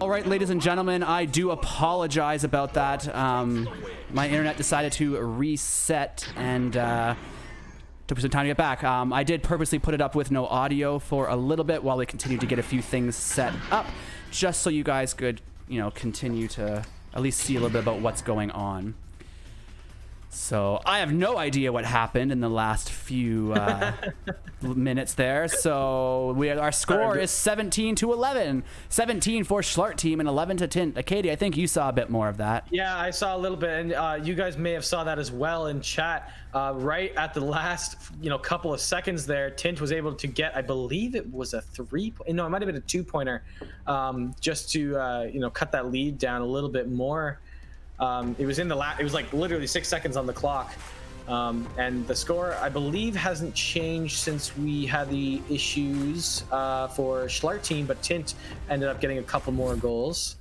All right, ladies and gentlemen, I do apologize about that. My internet decided to reset and took some time to get back. I did purposely put it up with no audio for a little bit while we continued to get a few things set up, just so you guys could, you know, continue to at least see a little bit about what's going on. So I have no idea what happened in the last few minutes there. So our score is 17-11. 17 for Schlart team and 11 to Tint. Katie, I think you saw a bit more of that. Yeah, I saw a little bit, and you guys may have saw that as well in chat. Right at the last, couple of seconds there, Tint was able to get, I believe it was a no, it might have been a 2-pointer, just to cut that lead down a little bit more. It was it was like literally 6 seconds on the clock, and the score I believe hasn't changed since we had the issues for Schlart team, but Tint ended up getting a couple more goals.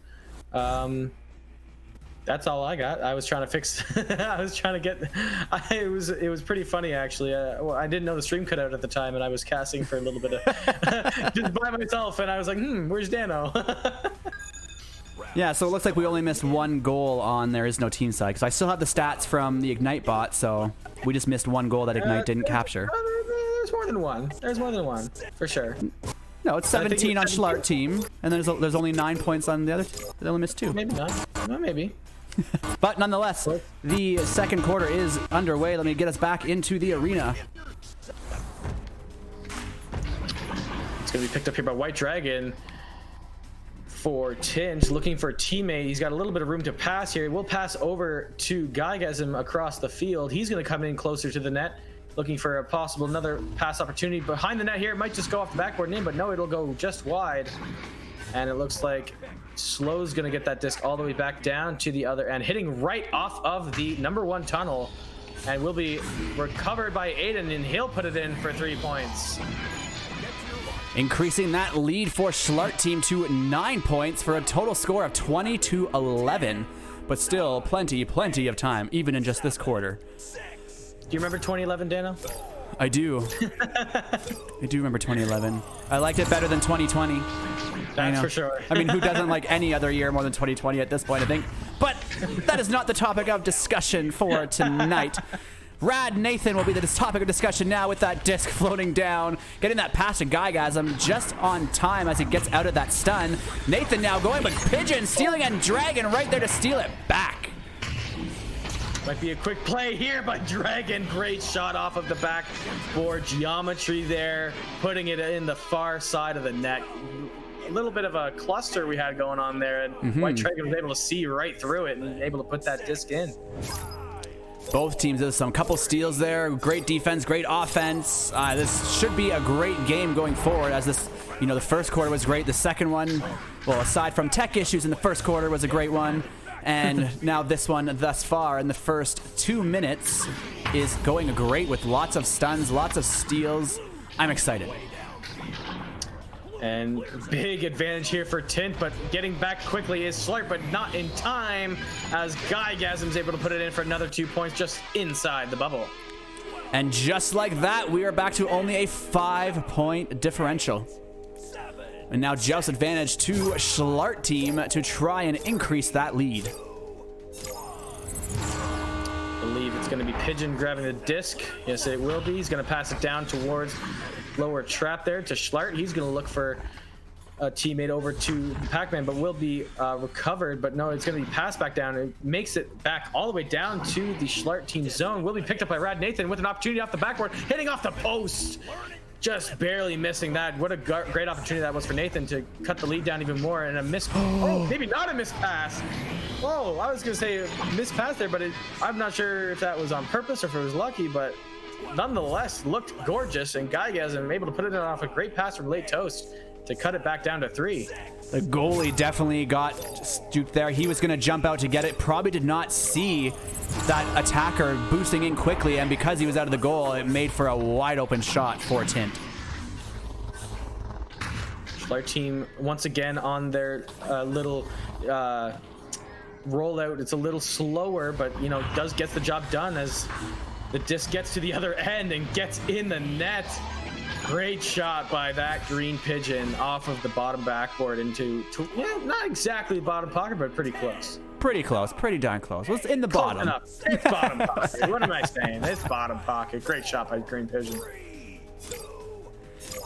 That's all I got. I was trying to fix I was trying to get it was pretty funny actually. I didn't know the stream cut out at the time, and I was casting for a little bit of just by myself, and I was like, where's Dano? Yeah, so it looks like we only missed one goal on There Is No Team Side, because I still have the stats from the Ignite bot, so we just missed one goal that Ignite didn't capture. There's more than one. There's more than one, for sure. No, it's 17 on Schlart team, and there's only 9 points on the other. They only missed 2. Maybe not. No, maybe. But nonetheless, the second quarter is underway. Let me get us back into the arena. It's going to be picked up here by White Dragon. For Tinge, looking for a teammate. He's got a little bit of room to pass here. We'll pass over to Guygasm across the field. He's going to come in closer to the net, looking for a possible another pass opportunity behind the net here. It might just go off the backboard and in, but no, it'll go just wide. And it looks like Slow's going to get that disc all the way back down to the other end, hitting right off of the #1 tunnel, and will be recovered by Aiden, and he'll put it in for 3 points. Increasing that lead for Schlart team to 9 points for a total score of 20-11. But still plenty of time, even in just this quarter. Do you remember 2011, Dano? I do. I do remember 2011. I liked it better than 2020. That's for sure. I mean, who doesn't like any other year more than 2020 at this point, I think. But that is not the topic of discussion for tonight. Rad Nathan will be the topic of discussion now with that disc floating down, getting that pass to Guygasm just on time as he gets out of that stun. Nathan now going, but Pigeon stealing and Dragon right there to steal it back. Might be a quick play here by Dragon. Great shot off of the backboard. Geometry there, putting it in the far side of the net. A little bit of a cluster we had going on there, and White Dragon was able to see right through it and able to put that disc in. Both teams, there's some couple steals there. Great defense, great offense. This should be a great game going forward, as this, the first quarter was great. The second one, well, aside from tech issues in the first quarter, was a great one. And now this one thus far in the first 2 minutes is going great with lots of stuns, lots of steals. I'm excited. And big advantage here for Tint, but getting back quickly is Schlart, but not in time, as Guygasm's able to put it in for another 2 points just inside the bubble. And just like that, we are back to only a 5-point differential. And now Joust advantage to Schlart team to try and increase that lead. I believe it's going to be Pigeon grabbing the disc. Yes, it will be. He's going to pass it down towards lower trap there to Schlart. He's going to look for a teammate over to Pac-Man, but will be recovered. But no, it's going to be passed back down. It makes it back all the way down to the Schlart team zone. Will be picked up by Rad Nathan with an opportunity off the backboard, hitting off the post. Just barely missing that. What a great opportunity that was for Nathan to cut the lead down even more, and a miss. Oh, maybe not a miss pass. Oh, I was going to say miss pass there, but I'm not sure if that was on purpose or if it was lucky, but nonetheless looked gorgeous, and Guygasm able to put it off a great pass from Late Toast to cut it back down to 3. The goalie definitely got stuped there. He was going to jump out to get it. Probably did not see that attacker boosting in quickly, and because he was out of the goal, it made for a wide open shot for Tint. Schlart team once again on their little rollout. It's a little slower, but does get the job done as the disc gets to the other end and gets in the net. Great shot by that green pigeon off of the bottom backboard into, yeah, not exactly bottom pocket, but pretty close. Pretty close, pretty darn close. Well, it's in the Close bottom. enough. It's bottom pocket. What am I saying? It's bottom pocket. Great shot by green pigeon.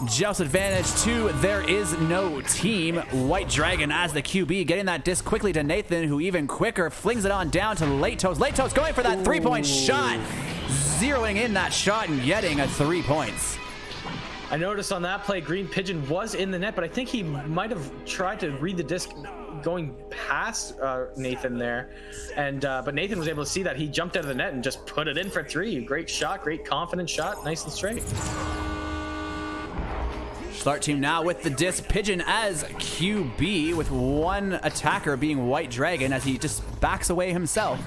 Joust advantage to there is no team. White Dragon as the QB, getting that disc quickly to Nathan, who even quicker flings it on down to Late Toast. Late Toast going for that 3-point shot, zeroing in that shot and getting a 3 points. I noticed on that play, green pigeon was in the net, but I think he might have tried to read the disc going past Nathan there, and but Nathan was able to see that. He jumped out of the net and just put it in for 3. Great shot, great confident shot, nice and straight. Schlart team now with the disc. Pigeon as QB with one attacker being White Dragon as he just backs away himself.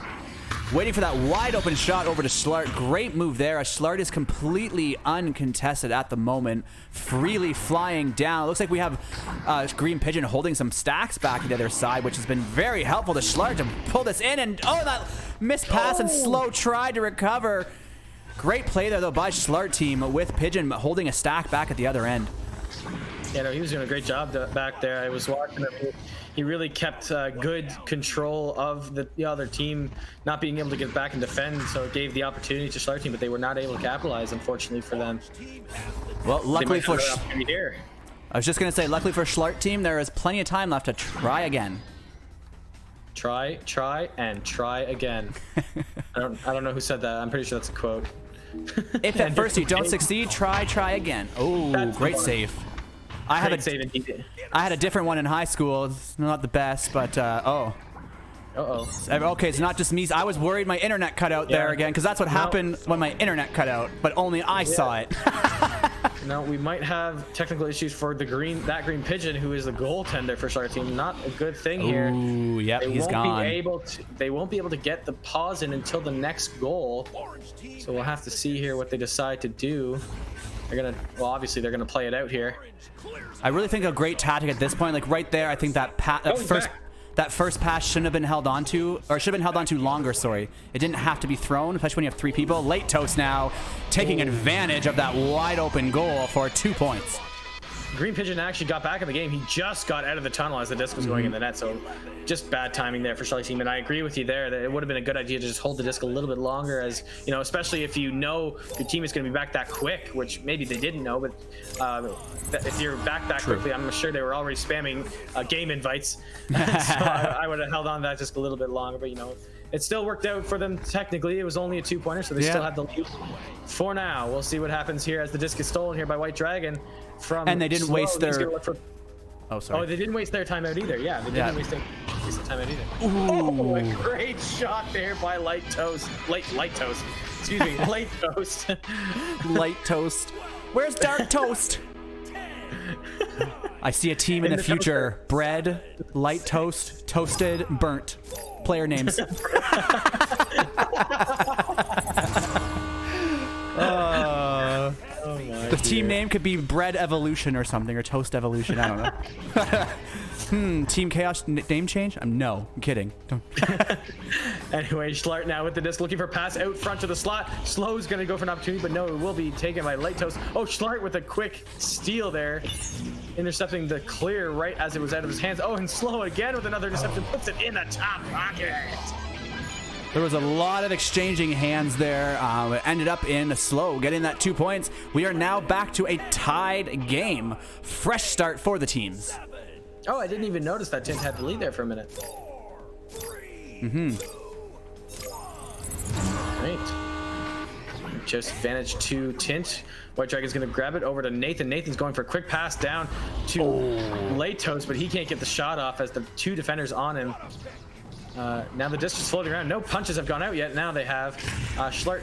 Waiting for that wide open shot over to Schlart. Great move there as Schlart is completely uncontested at the moment. Freely flying down. Looks like we have Green Pigeon holding some stacks back to the other side, which has been very helpful to Schlart to pull this in. And oh, that missed pass and slow try to recover. Great play there though by Schlart team with Pigeon holding a stack back at the other end. Yeah, no, he was doing a great job back there. I was watching him. He really kept good control of the other team not being able to get back and defend, so it gave the opportunity to Schlart team, but they were not able to capitalize, unfortunately, for them. Well, luckily for here. I was just going to say, luckily for Schlart team, there is plenty of time left to try again. Try, and try again. I don't know who said that. I'm pretty sure that's a quote. If at first you don't succeed, try again. Oh, great save. I had a different one in high school. It's not the best, but oh. Okay, it's not just me. I was worried my internet cut out there again, because that's what happened when my internet cut out, but only I saw it. No, we might have technical issues for the green pigeon, who is the goaltender for Schlart team. Not a good thing here. Ooh, yep, he's gone. They won't be able to get the pause in until the next goal. So we'll have to see here what they decide to do. Obviously they're gonna play it out here. I really think a great tactic at this point, like right there, I think that first pass shouldn't have been held onto, or should have been held onto longer, sorry. It didn't have to be thrown, especially when you have 3 people. Late Toast now taking advantage of that wide open goal for 2 points. Green Pigeon actually got back in the game. He just got out of the tunnel as the disc was going in the net, so just bad timing there for Schlart team. And I agree with you there that it would have been a good idea to just hold the disc a little bit longer, as you know, especially if you know your team is going to be back that quick, which maybe they didn't know, but if you're back that quickly, I'm sure they were already spamming game invites. So I would have held on to that just a little bit longer, but you know, it still worked out for them technically. It was only a 2-pointer, so they still had the lead. For now, we'll see what happens here as the disc is stolen here by White Dragon. And they didn't waste their... Oh, sorry. Oh, they didn't waste their timeout either. Yeah, they didn't waste their timeout either. Ooh. Oh, a great shot there by Light Toast. Late Toast. Excuse me, Late Toast. Light Toast. Where's Dark Toast? I see a team in the future. Toaster. Bread, Light Toast, Toasted, Burnt. Player names. The team name could be Bread Evolution or something, or Toast Evolution. I don't know. Team Chaos name change? No, I'm kidding. Anyway, Schlart now with the disc looking for pass out front to the slot. Slow's going to go for an opportunity, but no, it will be taken by Light Toast. Oh, Schlart with a quick steal there, intercepting the clear right as it was out of his hands. Oh, and Slow again with another interception, puts it in the top pocket. There was a lot of exchanging hands there. It ended up in Slow getting that 2 points. We are now back to a tied game. Fresh start for the teams. Oh, I didn't even notice that Tint had the lead there for a minute. Great. Just advantage to Tint. White Dragon's going to grab it over to Nathan. Nathan's going for a quick pass down to Late Toast, but he can't get the shot off as the 2 defenders on him. Now the disc is floating around. No punches have gone out yet. Now they have. Schlart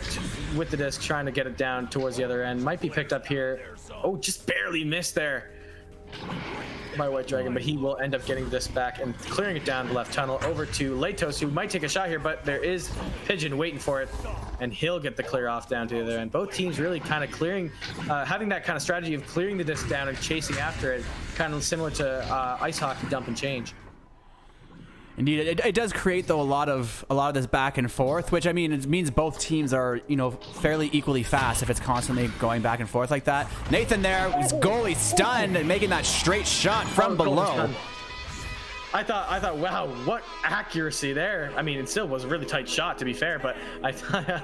with the disc trying to get it down towards the other end. Might be picked up here. Oh, just barely missed there by White Dragon, but he will end up getting this back and clearing it down the left tunnel over to Late Toast, who might take a shot here, but there is Pigeon waiting for it, and he'll get the clear off down to the other end. Both teams really kind of clearing, having that kind of strategy of clearing the disc down and chasing after it, kind of similar to ice hockey dump and change. Indeed, it does create though a lot of this back and forth, which I mean it means both teams are fairly equally fast if it's constantly going back and forth like that. Nathan there, his goalie stunned and making that straight shot from below. I thought, wow, what accuracy there. I mean, it still was a really tight shot, to be fair, but I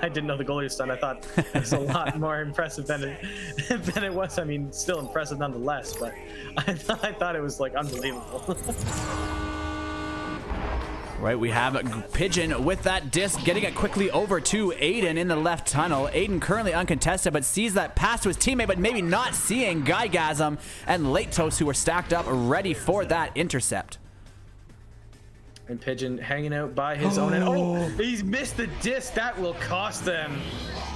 didn't know the goalie was stunned. I thought it was a lot more impressive than it was. I mean, still impressive nonetheless, but I thought it was like unbelievable. Right, we have Pigeon with that disc, getting it quickly over to Aiden in the left tunnel. Aiden currently uncontested, but sees that pass to his teammate, but maybe not seeing Guygasm and Latos, who are stacked up, ready for that intercept. And Pigeon hanging out by his own end. Oh, he's missed the disc. That will cost them.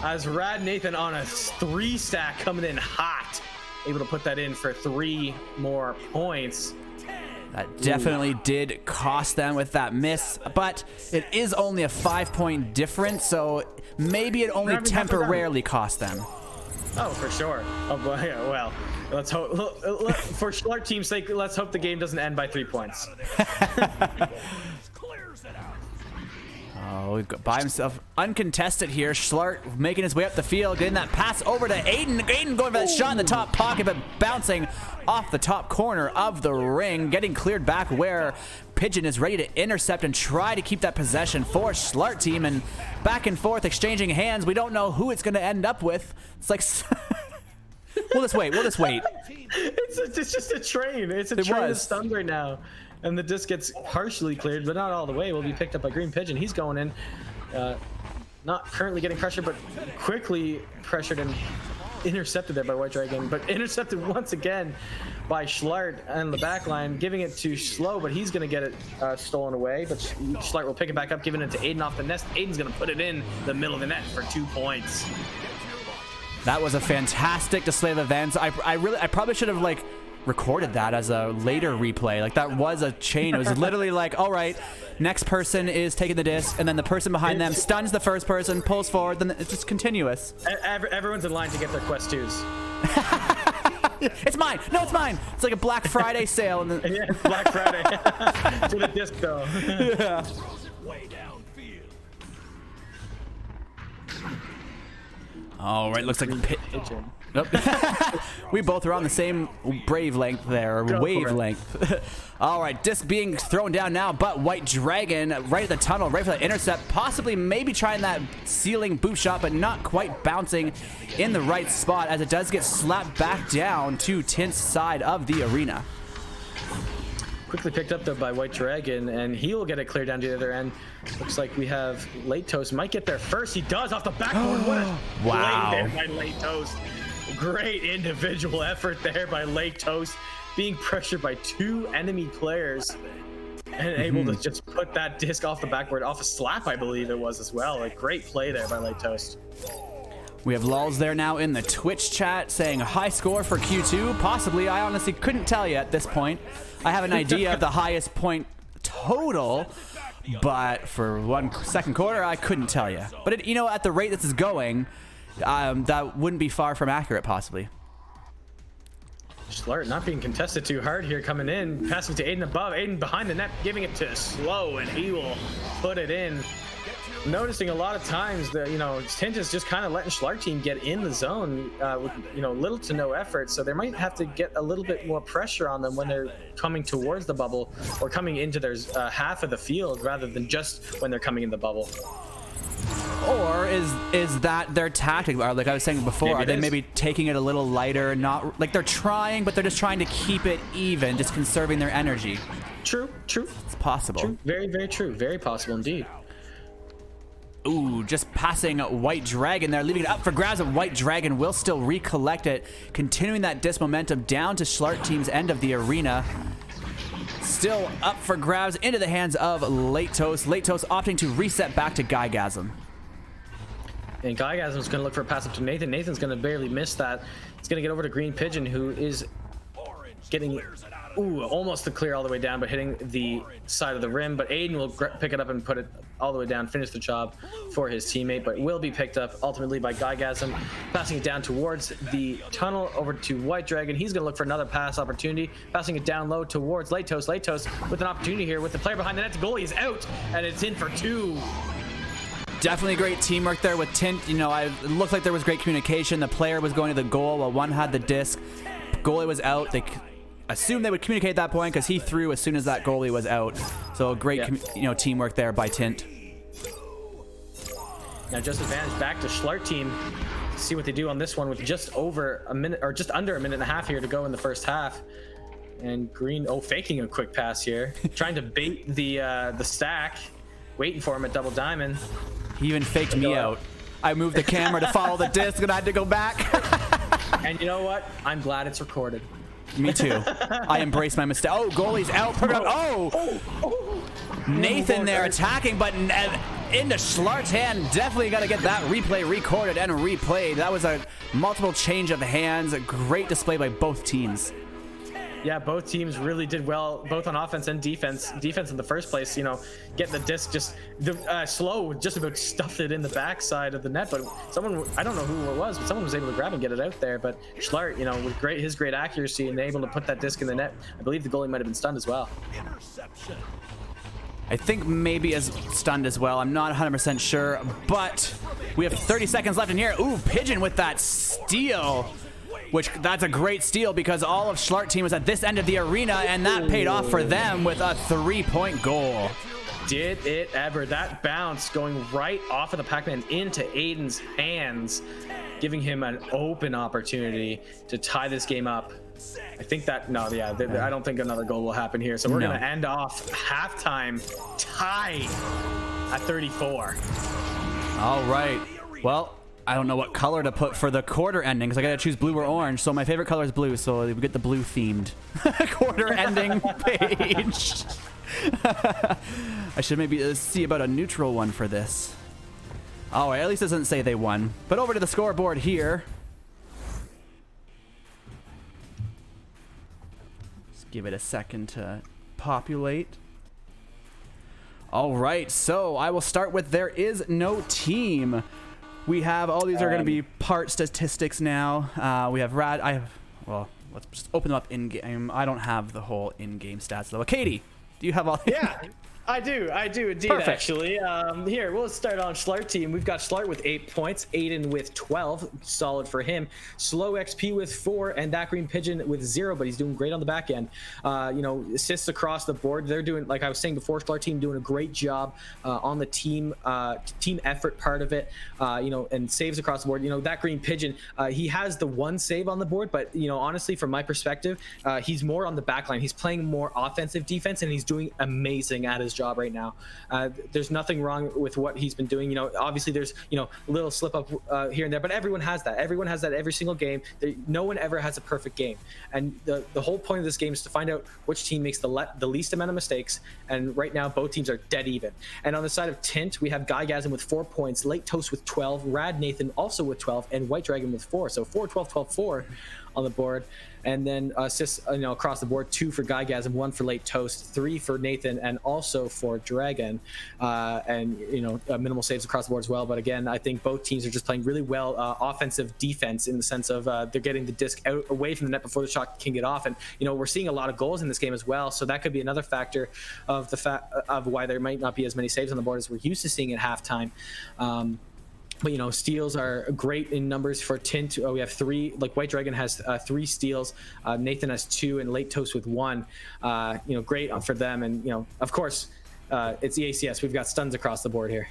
As Rad Nathan on a 3-stack coming in hot, able to put that in for 3 more points. That definitely did cost them with that miss, but it is only a 5-point difference, so maybe it only temporarily cost them. Oh, for sure. Oh, boy. Yeah, well, let's hope. For Schlart team's sake, let's hope the game doesn't end by 3 points. Oh, by himself, uncontested here. Schlart making his way up the field, getting that pass over to Aiden. Aiden going for that shot in the top pocket, but bouncing off the top corner of the ring, getting cleared back where Pigeon is ready to intercept and try to keep that possession for Schlart team. And back and forth, exchanging hands. We don't know who it's going to end up with. It's like... We'll just wait. We'll just wait. It's just a train. It's a train that's stunned right now. And the disc gets partially cleared, but not all the way. Will be picked up by Green Pigeon. He's going in. Not currently getting pressured, but quickly pressured and intercepted there by White Dragon. But intercepted once again by Schlart and the back line, giving it to Slow, but he's going to get it stolen away. But Schlart will pick it back up, giving it to Aiden off the nest. Aiden's going to put it in the middle of the net for 2 points. That was a fantastic display of events. I probably should have recorded that as a later replay. Like, that was a chain. It was literally like, all right, next person is taking the disc, and then the person behind them stuns the first person, pulls forward, then it's just continuous. Everyone's in line to get their Quest 2s. It's mine. No, it's mine. It's like a Black Friday sale. And yeah, Black Friday. For the disc, though. Yeah. All right, looks like Pigeon. Nope. We both are on the same wavelength there, wavelength. All right, disc being thrown down now, but White Dragon right at the tunnel, right for that intercept, possibly maybe trying that ceiling boot shot, but not quite bouncing in the right spot as it does get slapped back down to Tint's side of the arena. Quickly picked up though by White Dragon, and he will get it cleared down to the other end. Looks like we have Late Toast might get there first. He does off the backboard. What a wow! play there by Late Toast. Great individual effort there by Late Toast, being pressured by 2 enemy players and able to just put that disc off the backboard, off a slap, I believe it was as well. A great play there by Late Toast. We have Lulz there now in the Twitch chat saying a high score for Q2. Possibly. I honestly couldn't tell you at this point. I have an idea of the highest point total, but for second quarter, I couldn't tell you. But at the rate this is going, that wouldn't be far from accurate, possibly. Schlart not being contested too hard here, coming in, passing to Aiden above, Aiden behind the net, giving it to Slow, and he will put it in. Noticing a lot of times that Tint is just kind of letting Schlart team get in the zone with little to no effort, so they might have to get a little bit more pressure on them when they're coming towards the bubble or coming into their half of the field rather than just when they're coming in the bubble. Or is that their tactic? Like I was saying before, are they maybe taking it a little lighter? Not like they're trying, but they're just trying to keep it even, just conserving their energy. True. It's possible. True. Very, very true. Very possible indeed. Ooh, just passing White Dragon there, leaving it up for grabs, and White Dragon will still recollect it, continuing that disc momentum down to Schlart team's end of the arena. Still up for grabs into the hands of Late Toast. Late Toast opting to reset back to Guygasm. And Guygasm's going to look for a pass up to Nathan. Nathan's going to barely miss that. It's going to get over to Green Pigeon, who is getting almost the clear all the way down, but hitting the side of the rim. But Aiden will pick it up and put it all the way down, finish the job for his teammate, but will be picked up ultimately by Guygasm, passing it down towards the tunnel over to White Dragon. He's going to look for another pass opportunity, passing it down low towards Late Toast. Late Toast with an opportunity here with the player behind the net. The goalie is out, and it's in for 2. Definitely great teamwork there with Tint. You know, it looked like there was great communication. The player was going to the goal while one had the disc. Goalie was out. They assumed they would communicate at that point because he threw as soon as that goalie was out. So great, teamwork there by Tint. Now just advantage back to Schlart team. See what they do on this one with just over a minute, or just under a minute and a half here to go in the first half. And Green, faking a quick pass here, trying to bait the stack, waiting for him at double diamond. He even faked me out. I moved the camera to follow the disc and I had to go back. And you know what? I'm glad it's recorded. Me too. I embrace my mistake. Oh, goalie's out. Put it up. Nathan there attacking, but into Schlart's hand. Definitely got to get that replay recorded and replayed. That was a multiple change of hands. A great display by both teams. Yeah, both teams really did well, both on offense and defense. Defense in the first place, getting the disc slow, just about stuffed it in the backside of the net. But someone, I don't know who it was, but someone was able to grab and get it out there. But Schlart, with his great accuracy and able to put that disc in the net, I believe the goalie might have been stunned as well. I think maybe as stunned as well. I'm not 100% sure, but we have 30 seconds left in here. Ooh, Pigeon with that steal. That's a great steal because all of Schlart team was at this end of the arena, and that paid off for them with a 3-point goal. Did it ever. That bounce going right off of the Pac-Man into Aiden's hands, giving him an open opportunity to tie this game up. I think that, I don't think another goal will happen here. So we're going to end off halftime tied at 34. All right. Well, I don't know what color to put for the quarter ending because I got to choose blue or orange. So my favorite color is blue, so we get the blue themed quarter ending page. I should maybe see about a neutral one for this. All right, at least it doesn't say they won. But over to the scoreboard here. Just give it a second to populate. All right, so I will start with there is no team. We have all these are going to be part statistics now. We have let's just open them up in game. I don't have the whole in-game stats though. Katie, do you have all? Yeah, I do indeed. Perfect. Actually. Here, we'll start on Schlart team. We've got Schlart with 8 points, Aiden with 12, solid for him. Slow XP with 4, and that Green Pigeon with 0, but he's doing great on the back end. Assists across the board. They're doing, like I was saying before, Schlart team doing a great job on the team effort part of it. And saves across the board. That Green Pigeon, he has the 1 save on the board, but honestly, from my perspective, he's more on the back line. He's playing more offensive defense, and he's doing amazing at his job right now. There's nothing wrong with what he's been doing. Obviously there's a little slip up here and there, but everyone has that every single game. No one ever has a perfect game, and the whole point of this game is to find out which team makes the least amount of mistakes, and right now both teams are dead even. And on the side of Tint, we have Guygasm with 4 points, Late Toast with 12, Rad Nathan also with 12, and White Dragon with 4. So 4, 12, 12, 4 on the board. And then assists across the board, 2 for Guygasm, 1 for Late Toast, 3 for Nathan, and also for Dragon. And minimal saves across the board as well. But again, I think both teams are just playing really well offensive defense in the sense of they're getting the disc out away from the net before the shot can get off. And we're seeing a lot of goals in this game as well. So that could be another factor of of why there might not be as many saves on the board as we're used to seeing at halftime. But steals are great in numbers for Tint. We have 3. Like White Dragon has 3 steals. Nathan has 2, and Late Toast with 1. Great for them. And of course, it's the ACS. We've got stuns across the board here.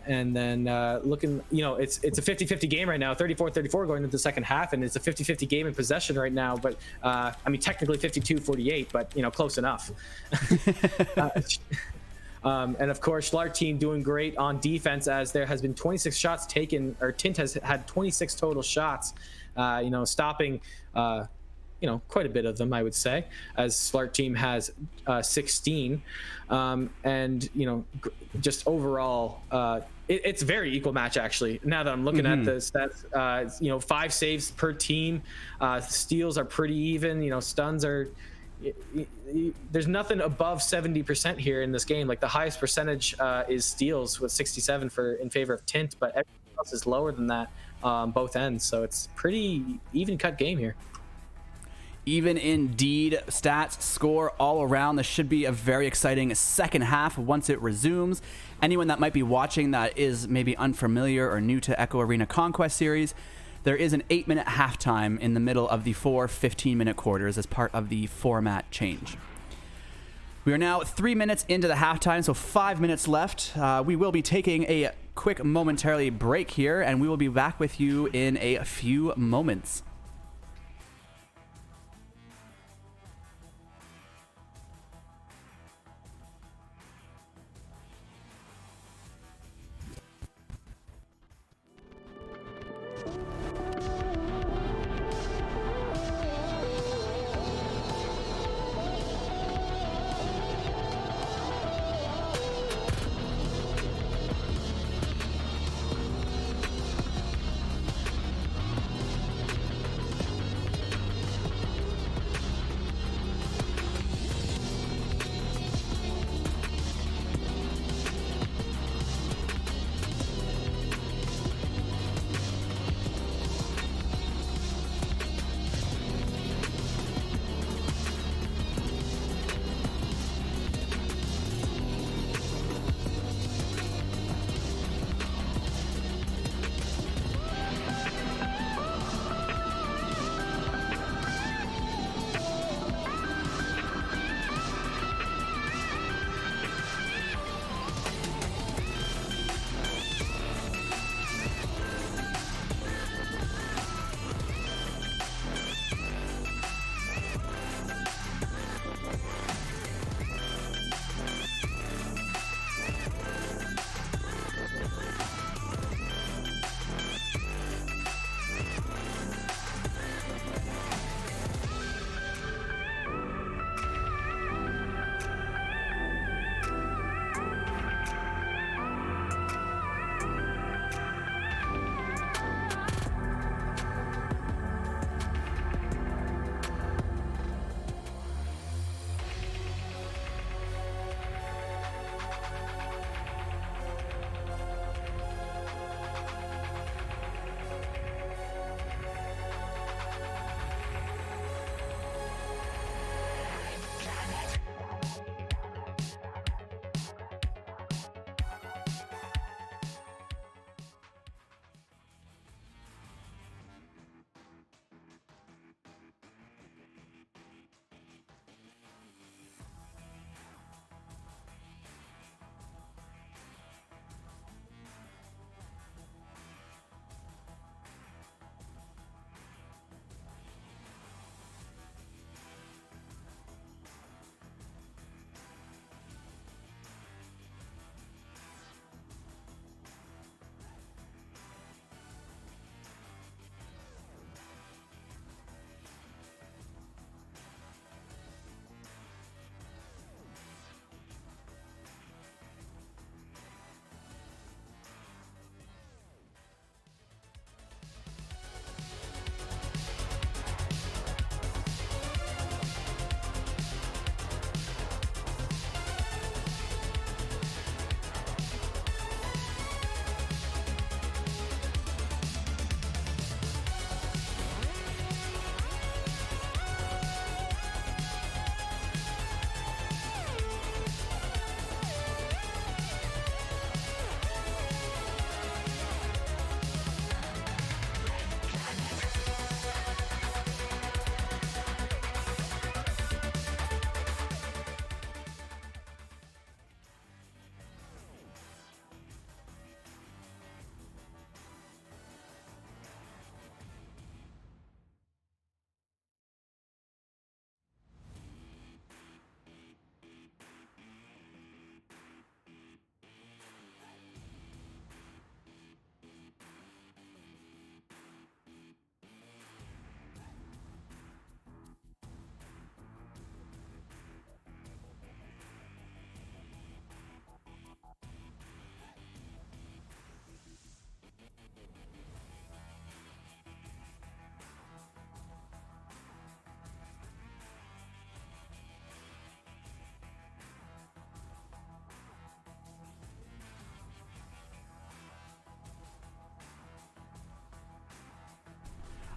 And then looking, it's a 50-50 game right now, 34-34 going into the second half, and it's a 50-50 game in possession right now. But technically 52-48, but close enough. And of course, Schlart team doing great on defense as there has been 26 shots taken, or Tint has had 26 total shots, stopping quite a bit of them, I would say, as Schlart team has 16. And, just overall, it's a very equal match, actually. Now that I'm looking at the stats, 5 saves per team. Steals are pretty even. Stuns are... There's nothing above 70% here in this game. Like, the highest percentage is steals with 67 in favor of Tint, but everything else is lower than that on both ends. So it's pretty even cut game here. Even indeed. Stats, score all around. This should be a very exciting second half once it resumes. Anyone that might be watching that is maybe unfamiliar or new to Echo Arena Conquest series, there is an 8-minute halftime in the middle of the 4 15-minute quarters as part of the format change. We are now 3 minutes into the halftime, so 5 minutes left. We will be taking a quick momentarily break here, and we will be back with you in a few moments.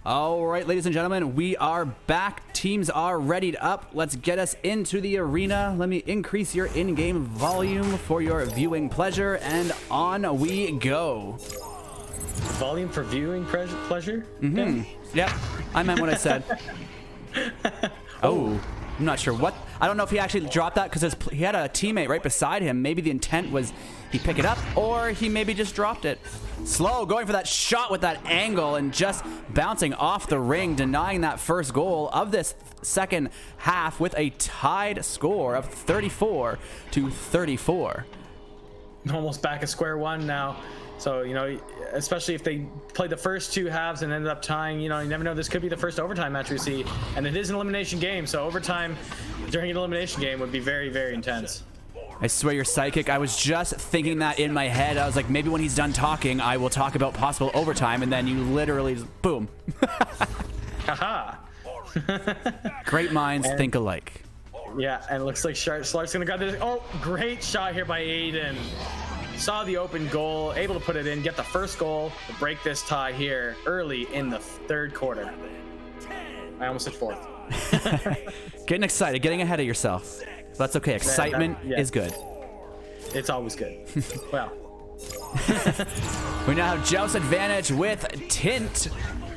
All right, ladies and gentlemen, we are back. Teams are readied up. Let's get us into the arena. Let me increase your in-game volume for your viewing pleasure, and on we go. Volume for viewing pleasure? Mm-hmm. Yep, I meant what I said. Oh, I'm not sure what. I don't know if he actually dropped that because he had a teammate right beside him. Maybe the intent was he pick it up, or he maybe just dropped it. Slow going for that shot with that angle and just bouncing off the ring, denying that first goal of this second half with a tied score of 34-34. Almost back at square one now. So, you know, especially if they played the first two halves and ended up tying, you know, you never know. This could be the first overtime match we see. And it is an elimination game, so overtime during an elimination game would be very, very intense. I swear you're psychic. I was just thinking that in my head. I was like, maybe when he's done talking, I will talk about possible overtime, and then you literally just, boom. Haha. Great minds think alike. Yeah, and it looks like Schlart's gonna grab this. Oh, great shot here by Aiden. Saw the open goal, able to put it in, get the first goal to break this tie here early in the third quarter. I almost said fourth. Getting excited, getting ahead of yourself. That's okay. Excitement is good. It's always good. Well. We now have Joust advantage with Tint.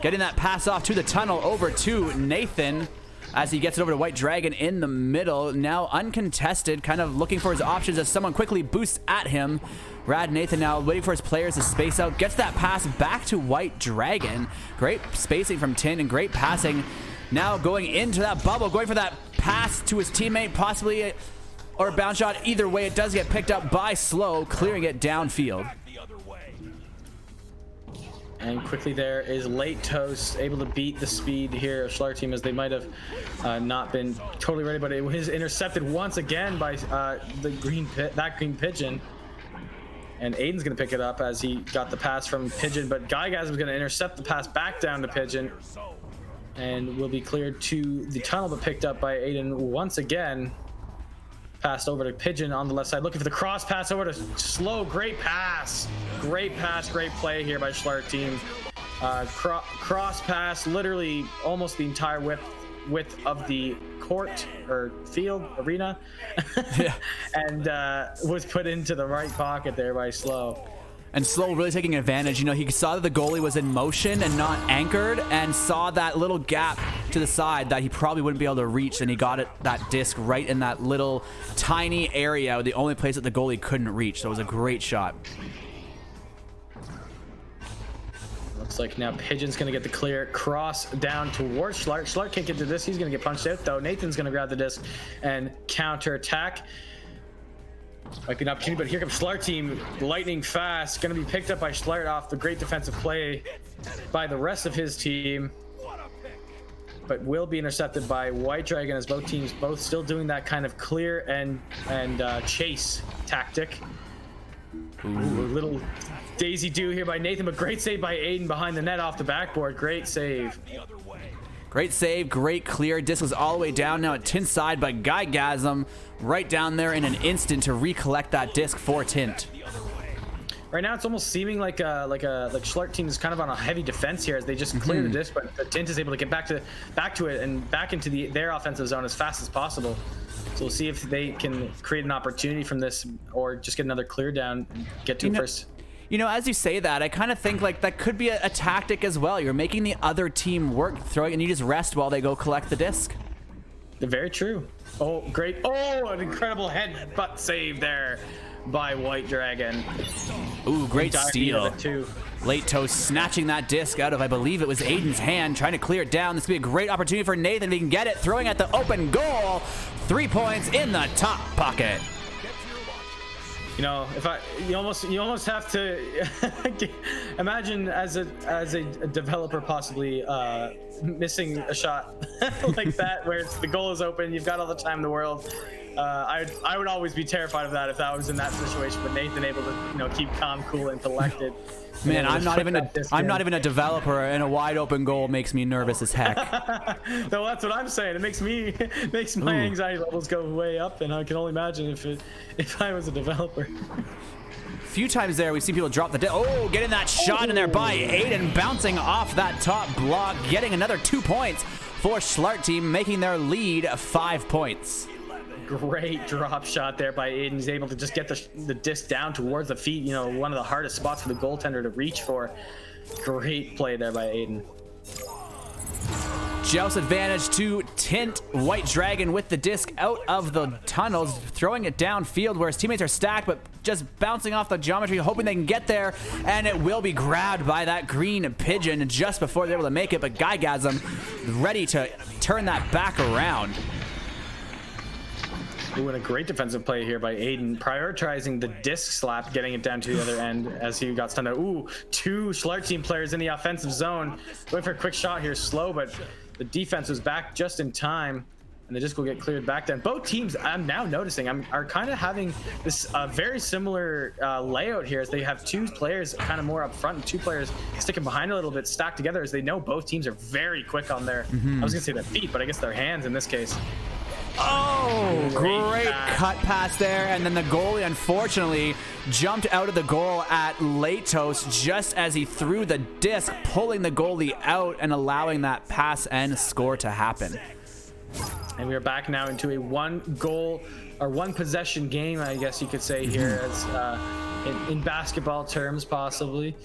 Getting that pass off to the tunnel over to Nathan as he gets it over to White Dragon in the middle. Now uncontested, kind of looking for his options as someone quickly boosts at him. Rad Nathan now waiting for his players to space out. Gets that pass back to White Dragon. Great spacing from Tint and great passing. Now going into that bubble, going for that pass to his teammate, possibly, or a bounce shot. Either way, it does get picked up by Slow, clearing it downfield. And quickly there is Late Toast, able to beat the speed here of Schlart team, as they might have not been totally ready, but it was intercepted once again by that green pigeon. And Aiden's gonna pick it up as he got the pass from Pigeon, but Guygasm's gonna intercept the pass back down to Pigeon. And will be cleared to the tunnel, but picked up by Aiden once again. Passed over to Pigeon on the left side, looking for the cross pass over to Slow. Great pass, great play here by Schlart team. Cross pass, literally almost the entire width of the court or field arena, Yeah. and was put into the right pocket there by Slow. And Slow really taking advantage. You know, he saw that the goalie was in motion and not anchored, and saw that little gap to the side that he probably wouldn't be able to reach, and he got it, that disc right in that little tiny area, the only place that the goalie couldn't reach. So it was a great shot. Looks like now Pigeon's gonna get the clear cross down towards Schlart. Schlart can't get to this. He's gonna get punched out though. Nathan's gonna grab the disc and counter attack. Might be an opportunity, but here comes Schlart team, lightning fast. Going to be picked up by Schlart off the great defensive play by the rest of his team, but will be intercepted by White Dragon, as both teams still doing that kind of clear and chase tactic. Ooh, a little daisy do here by Nathan, but great save by Aiden behind the net off the backboard. Great save. Great save, great clear. Disc was all the way down now at Tint's side, but Guygasm right down there in an instant to recollect that disc for Tint. Right now, it's almost seeming like Schlart team is kind of on a heavy defense here as they just clear the disc, but Tint is able to get back to it and back into their offensive zone as fast as possible. So we'll see if they can create an opportunity from this, or just get another clear down, get to first. You know, as you say that, I kind of think like that could be a tactic as well. You're making the other team work, throwing, and you just rest while they go collect the disc. Very true. Oh, great. Oh, an incredible headbutt save there by White Dragon. Ooh, great steal. Late Toast snatching that disc out of, I believe it was Aiden's hand, trying to clear it down. This could be a great opportunity for Nathan if he can get it, throwing at the open goal. 3 points in the top pocket. You know, you almost have to imagine as a developer possibly missing a shot like that, where the goal is open, you've got all the time in the world. I would always be terrified of that if I was in that situation. But Nathan able to keep calm, cool, and collected. Man, I'm not even a developer, and a wide open goal makes me nervous as heck. No, that's what I'm saying. It makes my anxiety levels go way up, and I can only imagine if I was a developer. few times there, we've seen people drop the disc. Oh, getting that shot in there by Aiden, bouncing off that top block, getting another 2 points for Schlart team, making their lead 5 points. Great drop shot there by Aiden. He's able to just get the disc down towards the feet. You know, one of the hardest spots for the goaltender to reach for. Great play there by Aiden. Joust advantage to Tint. White Dragon with the disc out of the tunnels, throwing it downfield where his teammates are stacked, but just bouncing off the geometry, hoping they can get there, and it will be grabbed by that green pigeon just before they're able to make it, but Guygasm ready to turn that back around. Ooh, and a great defensive play here by Aiden, prioritizing the disc slap, getting it down to the other end as he got stunned out. Ooh, 2 Schlart team players in the offensive zone. Going for a quick shot here, slow, but the defense was back just in time, and the disc will get cleared back down. Both teams, I'm now noticing, are kind of having this very similar layout here, as they have 2 players kind of more up front and 2 players sticking behind a little bit, stacked together, as they know both teams are very quick on their, I was gonna say their feet, but I guess their hands in this case. Oh, great cut pass there, and then the goalie unfortunately jumped out of the goal at Latos just as he threw the disc, pulling the goalie out and allowing that pass and score to happen. And we are back now into a 1-goal or 1-possession game, I guess you could say here, as in basketball terms, possibly.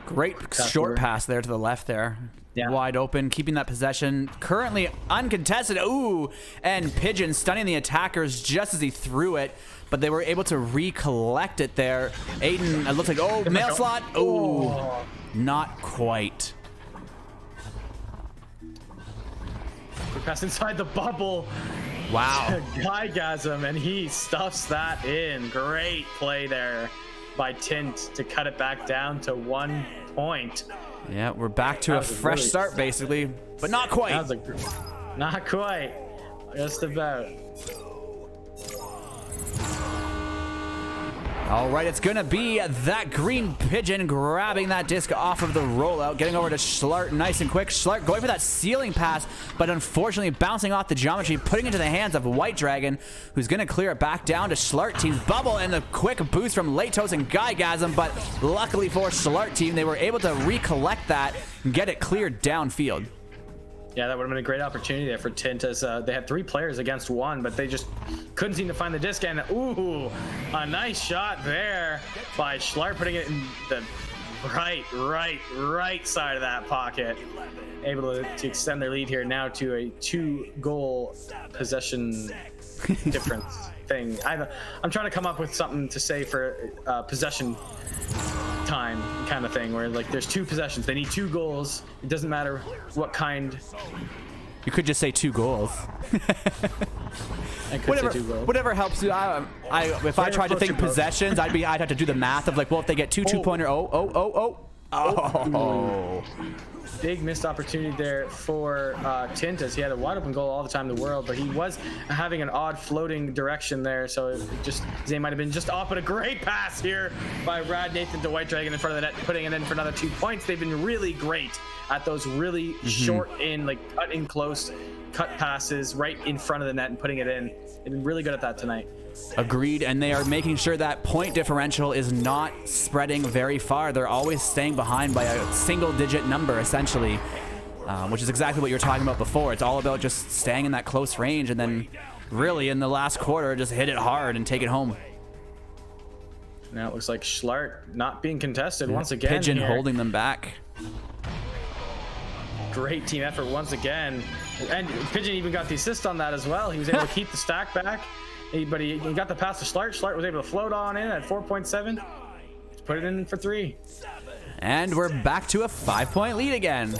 Great short pass there to the left there. Yeah. Wide open, keeping that possession currently uncontested. Ooh, and Pigeon stunning the attackers just as he threw it, but they were able to recollect it there. Aiden, it looks like, oh, mail slot. Oh, not quite. Quick pass inside the bubble. Wow. Guygasm, and he stuffs that in. Great play there by Tint to cut it back down to 1 point. Yeah, we're back to a fresh start, basically, but not quite. Not quite. Just about. All right, it's going to be that green pigeon grabbing that disc off of the rollout, getting over to Schlart nice and quick. Schlart going for that ceiling pass, but unfortunately bouncing off the geometry, putting it into the hands of White Dragon, who's going to clear it back down to Schlart team's bubble, and the quick boost from Latos and Guygasm, but luckily for Schlart team, they were able to recollect that and get it cleared downfield. Yeah, that would have been a great opportunity there for Tint, as they had 3 players against 1, but they just couldn't seem to find the disc. And ooh, a nice shot there by Schlart, putting it in the right side of that pocket. Able to extend their lead here now to a 2-goal possession difference thing. I'm trying to come up with something to say for possession time kind of thing, where like there's 2 possessions, they need 2 goals, it doesn't matter what kind. You could just say 2 goals. I could say 2 goals. Whatever helps you. If I tried to think possessions, I'd have to do the math of like, well, if they get 2 2-pointer, Big missed opportunity there for Tint, as he had a wide open goal all the time in the world, but he was having an odd floating direction there, so it just, they might have been just off, but a great pass here by Rad Nathan to White Dragon in front of the net, putting it in for another 2 points. They've been really great at those really short in, like cut in close cut passes right in front of the net and putting it in. They've been really good at that tonight. Agreed, and they are making sure that point differential is not spreading very far. They're always staying behind by a single-digit number, essentially, which is exactly what you were talking about before. It's all about just staying in that close range, and then really in the last quarter, just hit it hard and take it home. Now it looks like Schlart not being contested once again. Pigeon here. holding them back. Great team effort once again, and Pigeon even got the assist on that as well. He was able to keep the stack back. But he got the pass to Schlart. Schlart was able to float on in at 4.7. Put it in for 3. And we're back to a 5-point lead again.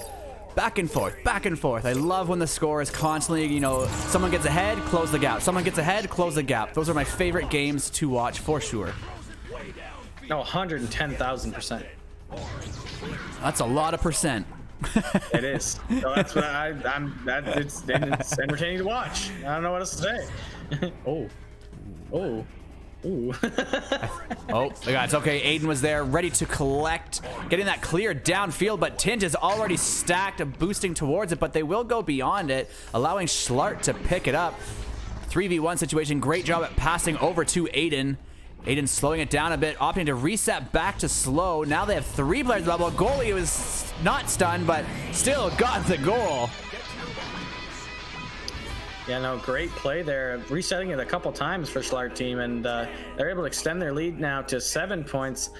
Back and forth, back and forth. I love when the score is constantly, you know, someone gets ahead, close the gap. Someone gets ahead, close the gap. Those are my favorite games to watch for sure. No, 110,000%. That's a lot of percent. It is. So that's what it's entertaining to watch. I don't know what else to say. Ooh. Oh, it's okay. Aiden was there, ready to collect, getting that clear downfield, but Tint is already stacked, boosting towards it, but they will go beyond it, allowing Schlart to pick it up. 3v1 situation. Great job at passing over to Aiden. Aiden slowing it down a bit, opting to reset back to slow. Now they have 3 players in the bubble. Goalie was not stunned, but still got the goal. Yeah, no, great play there. Resetting it a couple times for Schlart team, and they're able to extend their lead now to 7 points.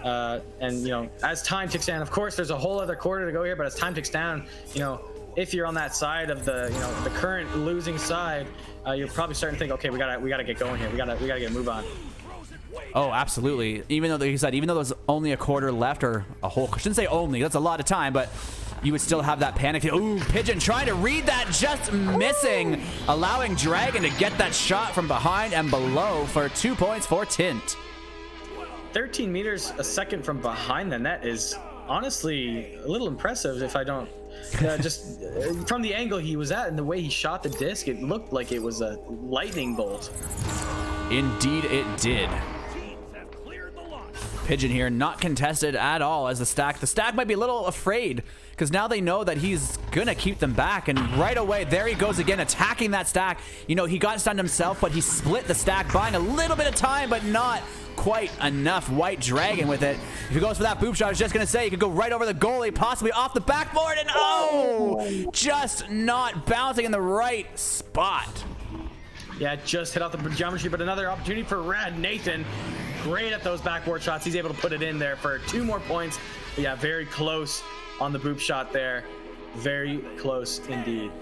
And, you know, as time ticks down, of course, there's a whole other quarter to go here, but as time ticks down, you know, if you're on that side of the, you know, the current losing side, you're probably starting to think, okay, we gotta get going here. We gotta get a move on. Oh, absolutely. Even though, like you said, even though there's only a quarter left, or a whole, I shouldn't say only, that's a lot of time, but you would still have that panic. Ooh, Pigeon trying to read that, just missing, allowing Dragon to get that shot from behind and below for 2 points for Tint. 13 meters a second from behind the net is honestly a little impressive. If I don't, just from the angle he was at and the way he shot the disc, it looked like it was a lightning bolt. Indeed it did. Pigeon here not contested at all as the stack might be a little afraid, because now they know that he's gonna keep them back, and right away there he goes again, attacking that stack. You know, he got stunned himself, but he split the stack, buying a little bit of time, but not quite enough. White Dragon with it. If he goes for that boop shot, I was just gonna say he could go right over the goalie, possibly off the backboard, and oh, just not bouncing in the right spot. Yeah, just hit off the geometry, but another opportunity for Rad Nathan. Great at those backboard shots. He's able to put it in there for 2 more points. But yeah, very close on the boop shot there. Very close indeed.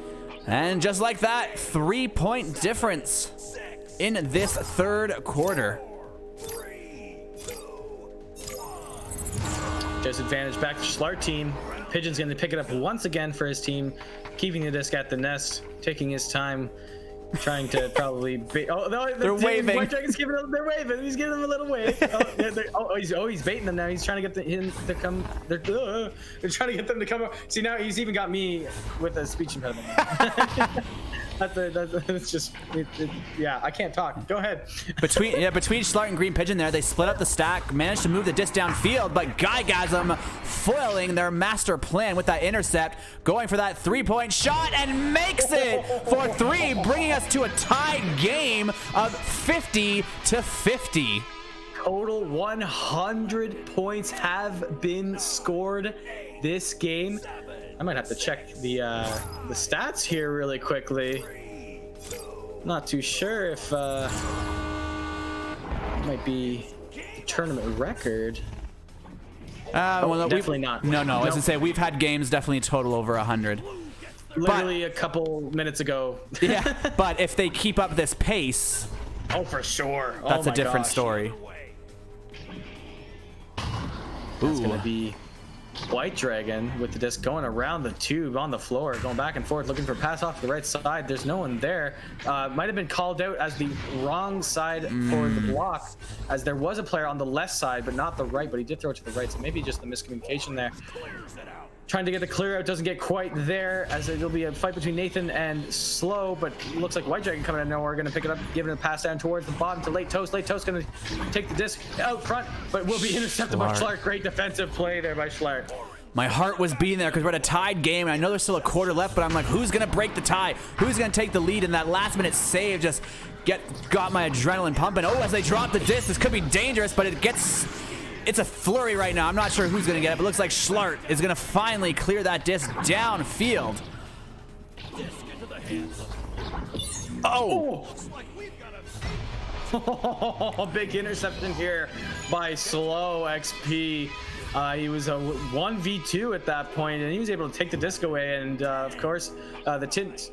And just like that, 3-point difference in this third quarter. Disadvantage back to Schlart team. Pigeon's going to pick it up once again for his team, keeping the disc at the nest, taking his time, trying to probably oh no, they're waving. White Dragon's giving them, they're waving. He's giving them a little wave. He's baiting them now. He's trying to get him to come. They're trying to get them to come. See, now he's even got me with a speech impediment. That's just yeah, I can't talk. Go ahead. Between Schlart and Green Pigeon there, they split up the stack, managed to move the disc downfield, but Guygasm foiling their master plan with that intercept, going for that 3-point shot and makes it for 3, bringing us to a tied game of 50-50. Total 100 points have been scored this game. I might have to check the stats here really quickly. Not too sure if it might be the tournament record. Well, definitely not. No. Nope. As I say, we've had games definitely total over 100. Literally a couple minutes ago. Yeah, but if they keep up this pace, oh, for sure. That's a different story. It's gonna be White Dragon with the disc going around the tube on the floor, going back and forth, looking for pass off to the right side. There's no one there. Might have been called out as the wrong side for the block, as there was a player on the left side, but not the right, but he did throw it to the right, so maybe just the miscommunication there. Trying to get the clear out, doesn't get quite there, as it'll be a fight between Nathan and Slow, but looks like White Dragon coming out of nowhere, going to pick it up, giving it a pass down towards the bottom to Late Toast. Late Toast going to take the disc out front, but will be intercepted by Schlart. Great defensive play there by Schlart. My heart was beating there because we're at a tied game, and I know there's still a quarter left, but I'm like, who's going to break the tie? Who's going to take the lead? And that last-minute save just got my adrenaline pumping. Oh, as they drop the disc, this could be dangerous, but it's a flurry right now. I'm not sure who's going to get it, but it looks like Schlart is going to finally clear that disc downfield. Oh! Big interception here by Slow XP. He was a 1v2 at that point, and he was able to take the disc away. And of course, the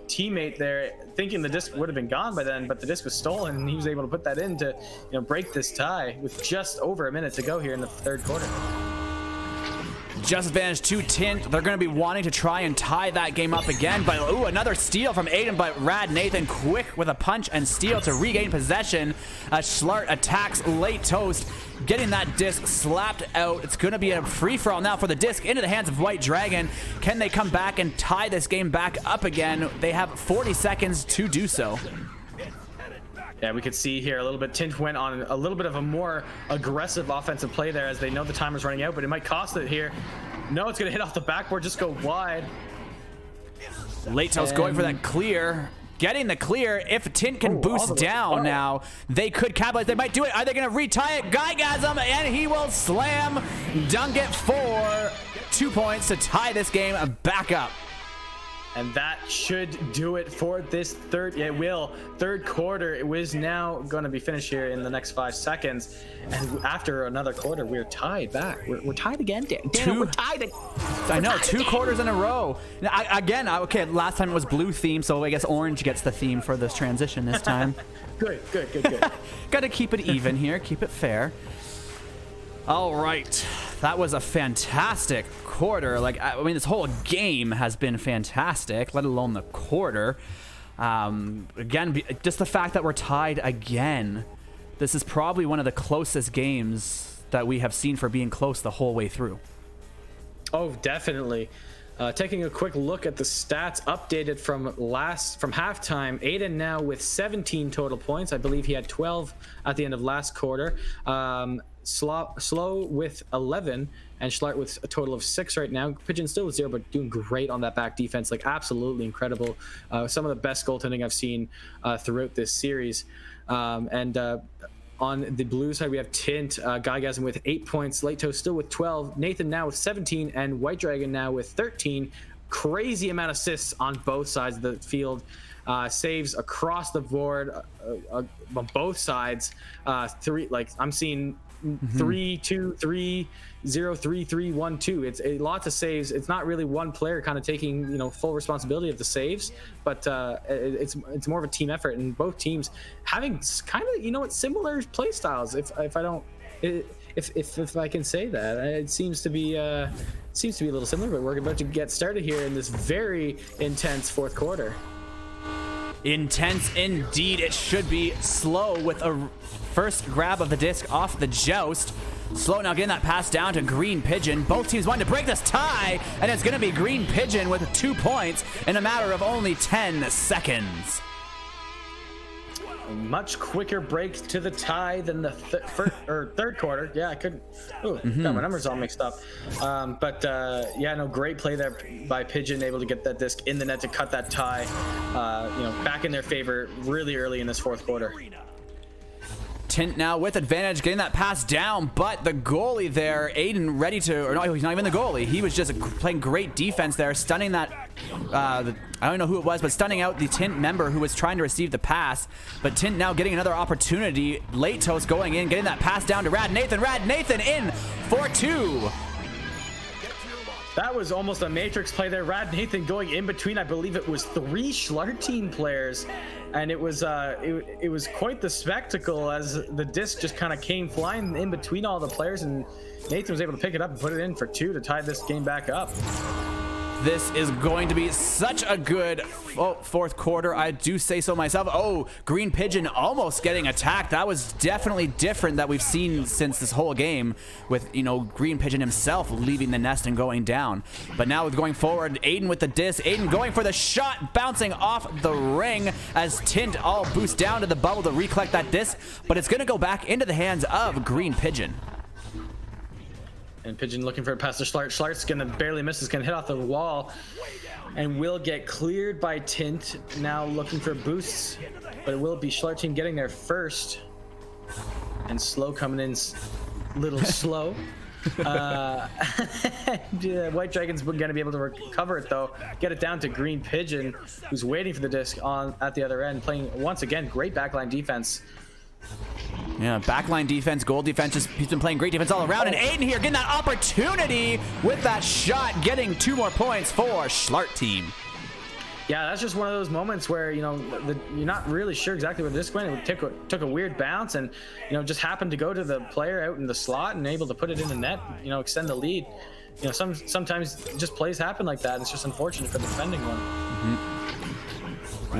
teammate there, thinking the disc would have been gone by then, but the disc was stolen, and he was able to put that in to, break this tie with just over a minute to go here in the third quarter. Just advantage to Tint. They're going to be wanting to try and tie that game up again. But ooh, another steal from Aiden, but Rad Nathan quick with a punch and steal to regain possession. Schlart attacks Late Toast, getting that disc slapped out. It's going to be a free-for-all now for the disc into the hands of White Dragon. Can they come back and tie this game back up again? They have 40 seconds to do so. Yeah, we could see here a little bit. Tint went on a little bit of a more aggressive offensive play there as they know the timer's running out, but it might cost it here. No, it's going to hit off the backboard, just go wide. Late Toast going for that clear. getting the clear. If Tint can boost down now, they could capitalize. They might do it. Are they going to retie it? Guygasm, and he will slam dunk it for 2 points to tie this game back up. And that should do it for this third quarter. It was now going to be finished here in the next 5 seconds. And after another quarter, we're tied back. We're tied again, Dan. We're tied. I know, 2 quarters in a row. Now, okay, last time it was blue theme, so I guess orange gets the theme for this transition this time. Good. Got to keep it even here, keep it fair. All right, that was a fantastic quarter. Like, I mean, this whole game has been fantastic, let alone the quarter. Again, just the fact that we're tied again. This is probably one of the closest games that we have seen for being close the whole way through. Oh, definitely. Taking a quick look at the stats updated from halftime. Aiden now with 17 total points. I believe he had 12 at the end of last quarter. Slow with 11, and Schlart with a total of 6 right now. Pigeon still with 0, but doing great on that back defense. Like, absolutely incredible. Some of the best goaltending I've seen throughout this series. On the blue side, we have Tint, Guygasm with 8 points, Late Toast still with 12, Nathan now with 17, and White Dragon now with 13. Crazy amount of assists on both sides of the field. Saves across the board on both sides. I'm seeing 3-2-3-0-3-3-1-2. It's lots of saves. It's not really one player kind of taking full responsibility of the saves, but it's more of a team effort, and both teams having kind of similar play styles. If I can say that, it seems to be a little similar. But we're about to get started here in this very intense fourth quarter. Intense indeed. It should be. Slow with a first grab of the disc off the Joust. Slow now getting that pass down to Green Pigeon. Both teams wanting to break this tie, and it's going to be Green Pigeon with 2 points in a matter of only 10 seconds. A much quicker break to the tie than the third quarter. Yeah, I couldn't. Got my numbers all mixed up. Great play there by Pigeon, able to get that disc in the net to cut that tie. Back in their favor really early in this fourth quarter. Tint now with advantage, getting that pass down, but the goalie there, Aiden, he's not even the goalie. He was just playing great defense there, stunning that, I don't know who it was, but stunning out the Tint member who was trying to receive the pass. But Tint now getting another opportunity. Late Toast going in, getting that pass down to Rad Nathan. Rad Nathan in for 2. That was almost a matrix play there. Rad Nathan going in between, I believe it was 3 Schlart team players, and it was quite the spectacle as the disc just kind of came flying in between all the players, and Nathan was able to pick it up and put it in for 2 to tie this game back up. This is going to be such a good fourth quarter. I do say so myself. Oh, Green Pigeon almost getting attacked. That was definitely different that we've seen since this whole game with, Green Pigeon himself leaving the nest and going down. But now going forward, Aiden with the disc. Aiden going for the shot, bouncing off the ring as Tint all boosts down to the bubble to recollect that disc. But it's going to go back into the hands of Green Pigeon. And Pigeon looking for a pass to Schlart. Schlart's gonna barely miss. It's gonna hit off the wall and will get cleared by Tint. Now looking for boosts, but it will be Schlart team getting there first. And Slow coming in little slow. White Dragon's gonna be able to recover it though. Get it down to Green Pigeon, who's waiting for the disc at the other end, playing once again great backline defense. Yeah, backline defense, goal defense. He's been playing great defense all around. And Aiden here getting that opportunity with that shot, getting 2 more points for Schlart team. Yeah, that's just one of those moments where, you're not really sure exactly where this went. It took a weird bounce and, just happened to go to the player out in the slot and able to put it in the net, extend the lead. Sometimes just plays happen like that. It's just unfortunate for the defending one.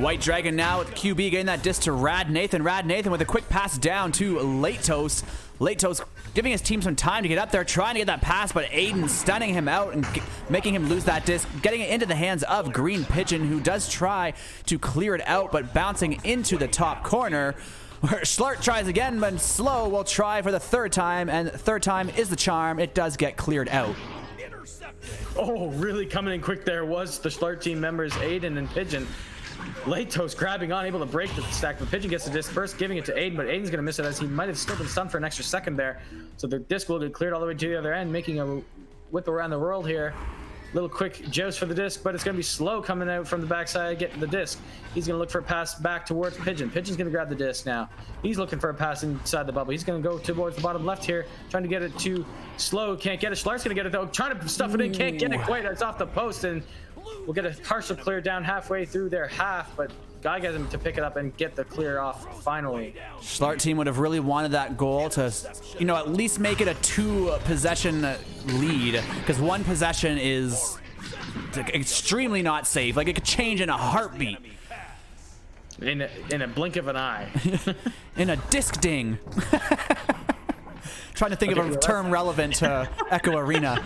White Dragon now with QB getting that disc to Rad Nathan. Rad Nathan with a quick pass down to Late Toast. Late Toast giving his team some time to get up there, trying to get that pass, but Aiden stunning him out and making him lose that disc, getting it into the hands of Green Pigeon, who does try to clear it out, but bouncing into the top corner. Schlart tries again, but Slow will try for the 3rd time, and third time is the charm. It does get cleared out. Oh, really coming in quick there was the Schlart team members, Aiden and Pigeon. Late Toast grabbing on, able to break the stack, but Pigeon gets the disc first, giving it to Aiden, but Aiden's gonna miss it as he might have still been stunned for an extra second there. So the disc will get cleared all the way to the other end, making a whip around the world here. Little quick joust for the disc, but it's gonna be slow coming out from the backside, getting the disc. He's gonna look for a pass back towards Pigeon. Pigeon's gonna grab the disc now. He's looking for a pass inside the bubble. He's gonna go towards the bottom left here, trying to get it to Slow. Can't get it. Schlart's gonna get it though. Trying to stuff it in, can't get it quite. It's off the post, and we'll get a partial clear down halfway through their half, but Guy gets him to pick it up and get the clear off finally. Schlart team would have really wanted that goal to, you know, at least make it a 2-possession lead, because 1 possession is extremely not safe. Like, it could change in a heartbeat. In a blink of an eye. In a disc ding. Trying to think of a term relevant to Echo Arena.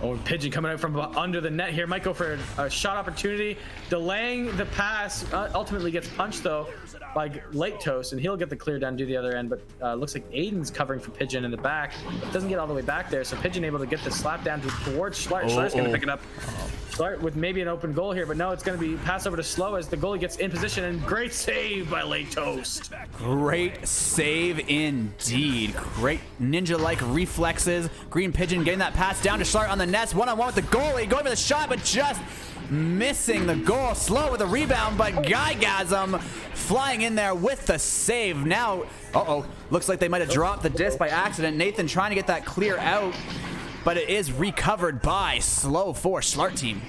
Oh, Pigeon coming out from under the net here. Might go for a shot opportunity. Delaying the pass. Ultimately gets punched, though, by Late Toast, and he'll get the clear down to the other end. But looks like Aiden's covering for Pigeon in the back. Doesn't get all the way back there, so Pigeon able to get the slap down towards Schlart. Schlart's going to pick it up. Schlart with maybe an open goal here, but no, it's going to be passed over to Slow as the goalie gets in position, and great save by Late Toast. Great save indeed. Great ninja-like reflexes. Green Pigeon getting that pass down to Schlart on the nets. One-on-one with the goalie, going for the shot, but just missing the goal. Slow with a rebound, but Guygasm flying in there with the save. Now, looks like they might have dropped the disc by accident. Nathan trying to get that clear out, but it is recovered by Slow for Schlart team.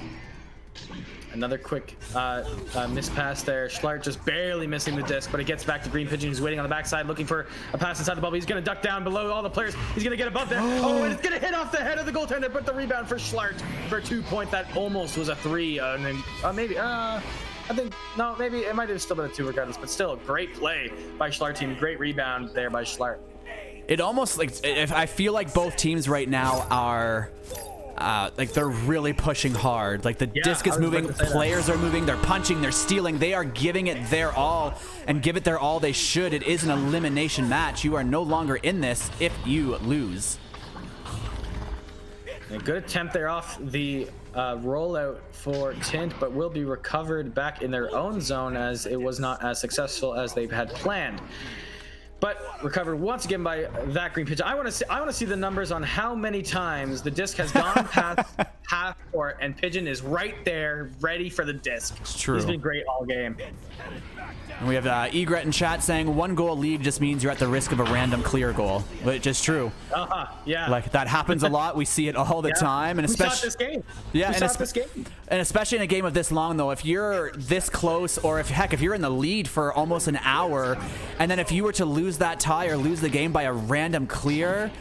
Another quick mispass there. Schlart just barely missing the disc, but it gets back to Green Pigeon, who's waiting on the backside, looking for a pass inside the bubble. He's going to duck down below all the players. He's going to get above there. Oh, and it's going to hit off the head of the goaltender, but the rebound for Schlart for 2 points. That almost was a 3. And then maybe, I think, no, maybe it might have still been a 2 regardless, but still, great play by Schlart team. Great rebound there by Schlart. It almost, like, if I feel like both teams right now are... like they're really pushing hard. Like the disc is moving, players are moving, they're punching, they're stealing, they are giving it their all, and give it their all they should. It is an elimination match. You are no longer in this if you lose. A good attempt there off the rollout for Tint, but will be recovered back in their own zone as it was not as successful as they had planned. But recovered once again by that Green Pigeon. I want to see the numbers on how many times the disc has gone past half court and Pigeon is right there, ready for the disc. It's true. He's been great all game. And we have Egret in chat saying 1 goal lead just means you're at the risk of a random clear goal, which is true. Yeah. Like that happens a lot. We see it all the time, and especially this game. Yeah, and especially in a game of this long though, if you're this close, or if you're in the lead for almost an hour, and then if you were to lose that tie or lose the game by a random clear,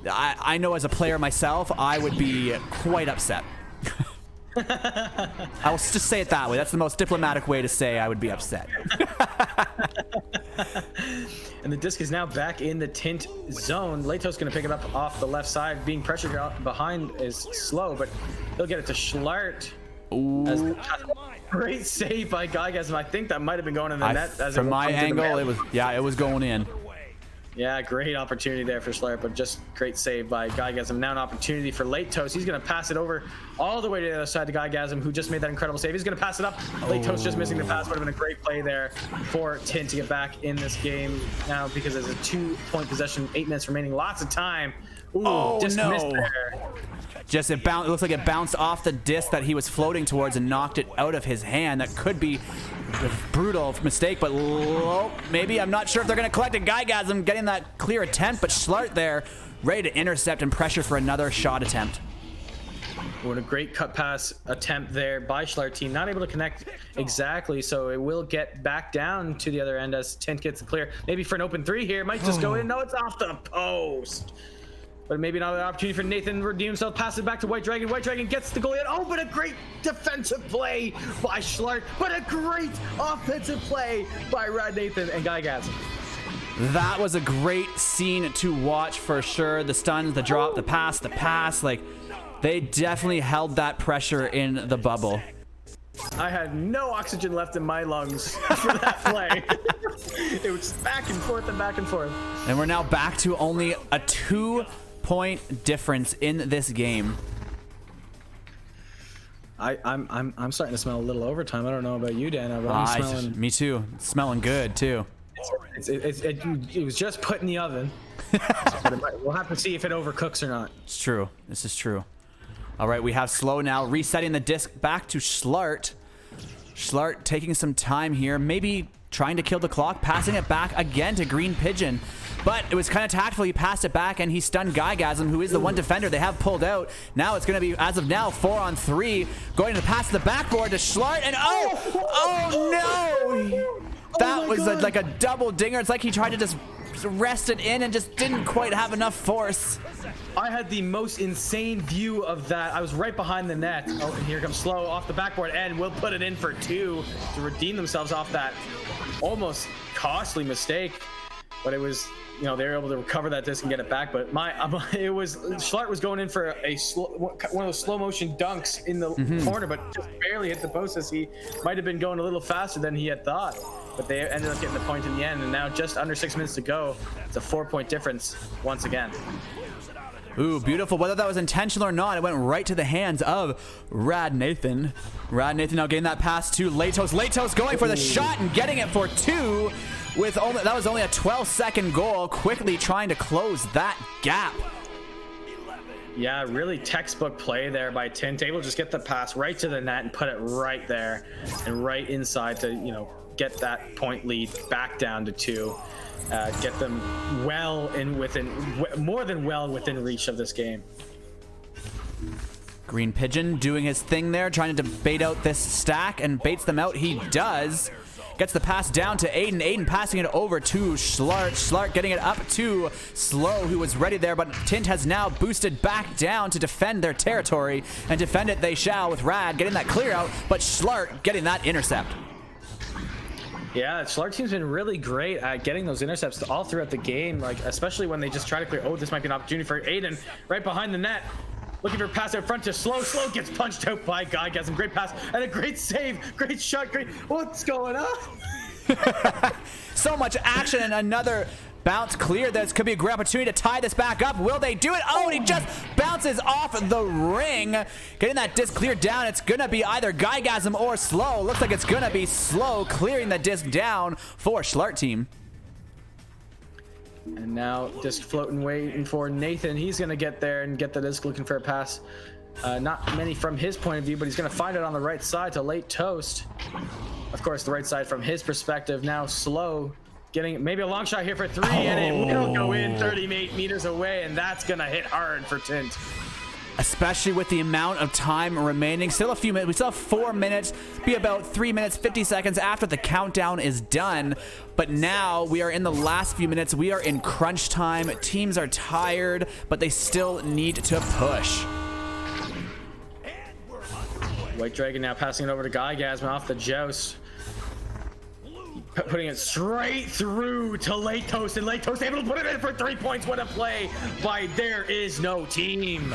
I know as a player myself, I would be quite upset. I will just say it that way. That's the most diplomatic way to say I would be upset. And the disc is now back in the Tint zone. Lato's going to pick it up off the left side. Being pressured behind is Slow, but he'll get it to Schlart. Great save by Guygasm. I think that might have been going in the net. From my angle, it was going in. Yeah, great opportunity there for Schlart, but just great save by Guygasm. Now an opportunity for Late Toast. He's going to pass it over all the way to the other side to Guygasm, who just made that incredible save. He's going to pass it up. Late Toast just missing the pass. Would have been a great play there for Tint to get back in this game now because there's a 2-point possession, 8 minutes remaining, lots of time. Ooh, just missed there. It looks like it bounced off the disc that he was floating towards and knocked it out of his hand. That could be a brutal mistake, but maybe. I'm not sure if they're going to collect it. Guygasm getting that clear attempt, but Schlart there ready to intercept and pressure for another shot attempt. What a great cut pass attempt there by Schlart team. Not able to connect exactly, so it will get back down to the other end as Tint gets the clear. Maybe for an open 3 here. Might just go in. No, it's off the post. But maybe another opportunity for Nathan to redeem himself. Pass it back to White Dragon. White Dragon gets the goal in. Oh, but a great defensive play by Schlart. But a great offensive play by Rad Nathan and Guygasm. That was a great scene to watch for sure. The stun, the drop, the pass. Like, they definitely held that pressure in the bubble. I had no oxygen left in my lungs for that play. It was back and forth and back and forth. And we're now back to only a 2-point difference in this game. I'm starting to smell a little overtime. I don't know about you, Dan, but I'm smelling. Me too. It's smelling good too. It was just put in the oven. We'll have to see if it overcooks or not. It's true. This is true. All right, we have Slow now resetting the disc back to Schlart. Schlart taking some time here, maybe trying to kill the clock, passing it back again to Green Pigeon. But it was kind of tactful. He passed it back, and he stunned Guygasm, who is the one defender they have pulled out. Now it's going to be, as of now, 4-on-3. Going to pass the backboard to Schlart, and oh no! That was like a double dinger. It's like he tried to just rest it in and just didn't quite have enough force. I had the most insane view of that. I was right behind the net. Oh, and here comes Slow off the backboard, and will put it in for 2 to redeem themselves off that almost costly mistake. But it was, you know, they were able to recover that disc and get it back. But Schlart was going in for one of those slow motion dunks in the corner, but just barely hit the post, as he might have been going a little faster than he had thought. But they ended up getting the point in the end, and now just under 6 minutes to go. It's a 4-point difference once again. Ooh, beautiful. Whether that was intentional or not, it went right to the hands of Rad Nathan. Rad Nathan now getting that pass to Latos. Latos going for the shot and getting it for 2. That was only a 12-second goal. Quickly trying to close that gap. Yeah, really textbook play there by Tint. Able to just get the pass right to the net and put it right there and right inside to, you know, get that point lead back down to 2. Get them more than well within reach of this game. Green Pigeon doing his thing there, trying to bait out this stack, and baits them out. He does. Gets the pass down to Aiden. Aiden passing it over to Schlart. Schlart getting it up to Slow, who was ready there, but Tint has now boosted back down to defend their territory, and defend it they shall with Rad getting that clear out, but Schlart getting that intercept. Yeah, Schlart team's been really great at getting those intercepts all throughout the game, like especially when they just try to clear. Oh, this might be an opportunity for Aiden right behind the net. Looking for a pass out front to Slow. Slow gets punched out by Guygasm. Great pass and a great save. Great shot. Great. What's going on? So much action, and another bounce clear. This could be a great opportunity to tie this back up. Will they do it? Oh, and he just bounces off the ring. Getting that disc cleared down. It's going to be either Guygasm or Slow. Looks like it's going to be Slow clearing the disc down for Schlart team. And now disc floating, waiting for Nathan. He's going to get there and get the disc, looking for a pass. Not many from his point of view, but he's going to find it on the right side to Late Toast. Of course, the right side from his perspective. Now Slow getting maybe a long shot here for 3, and it will go in 38 meters away, and that's going to hit hard for Tint. Especially with the amount of time remaining. Still a few minutes. We still have 4 minutes. Be about 3 minutes, 50 seconds after the countdown is done. But now we are in the last few minutes. We are in crunch time. Teams are tired, but they still need to push. White Dragon now passing it over to Guygasm off the joust. Putting it straight through to Late Toast, and Late Toast able to put it in for 3 points. What a play by There Is No Team.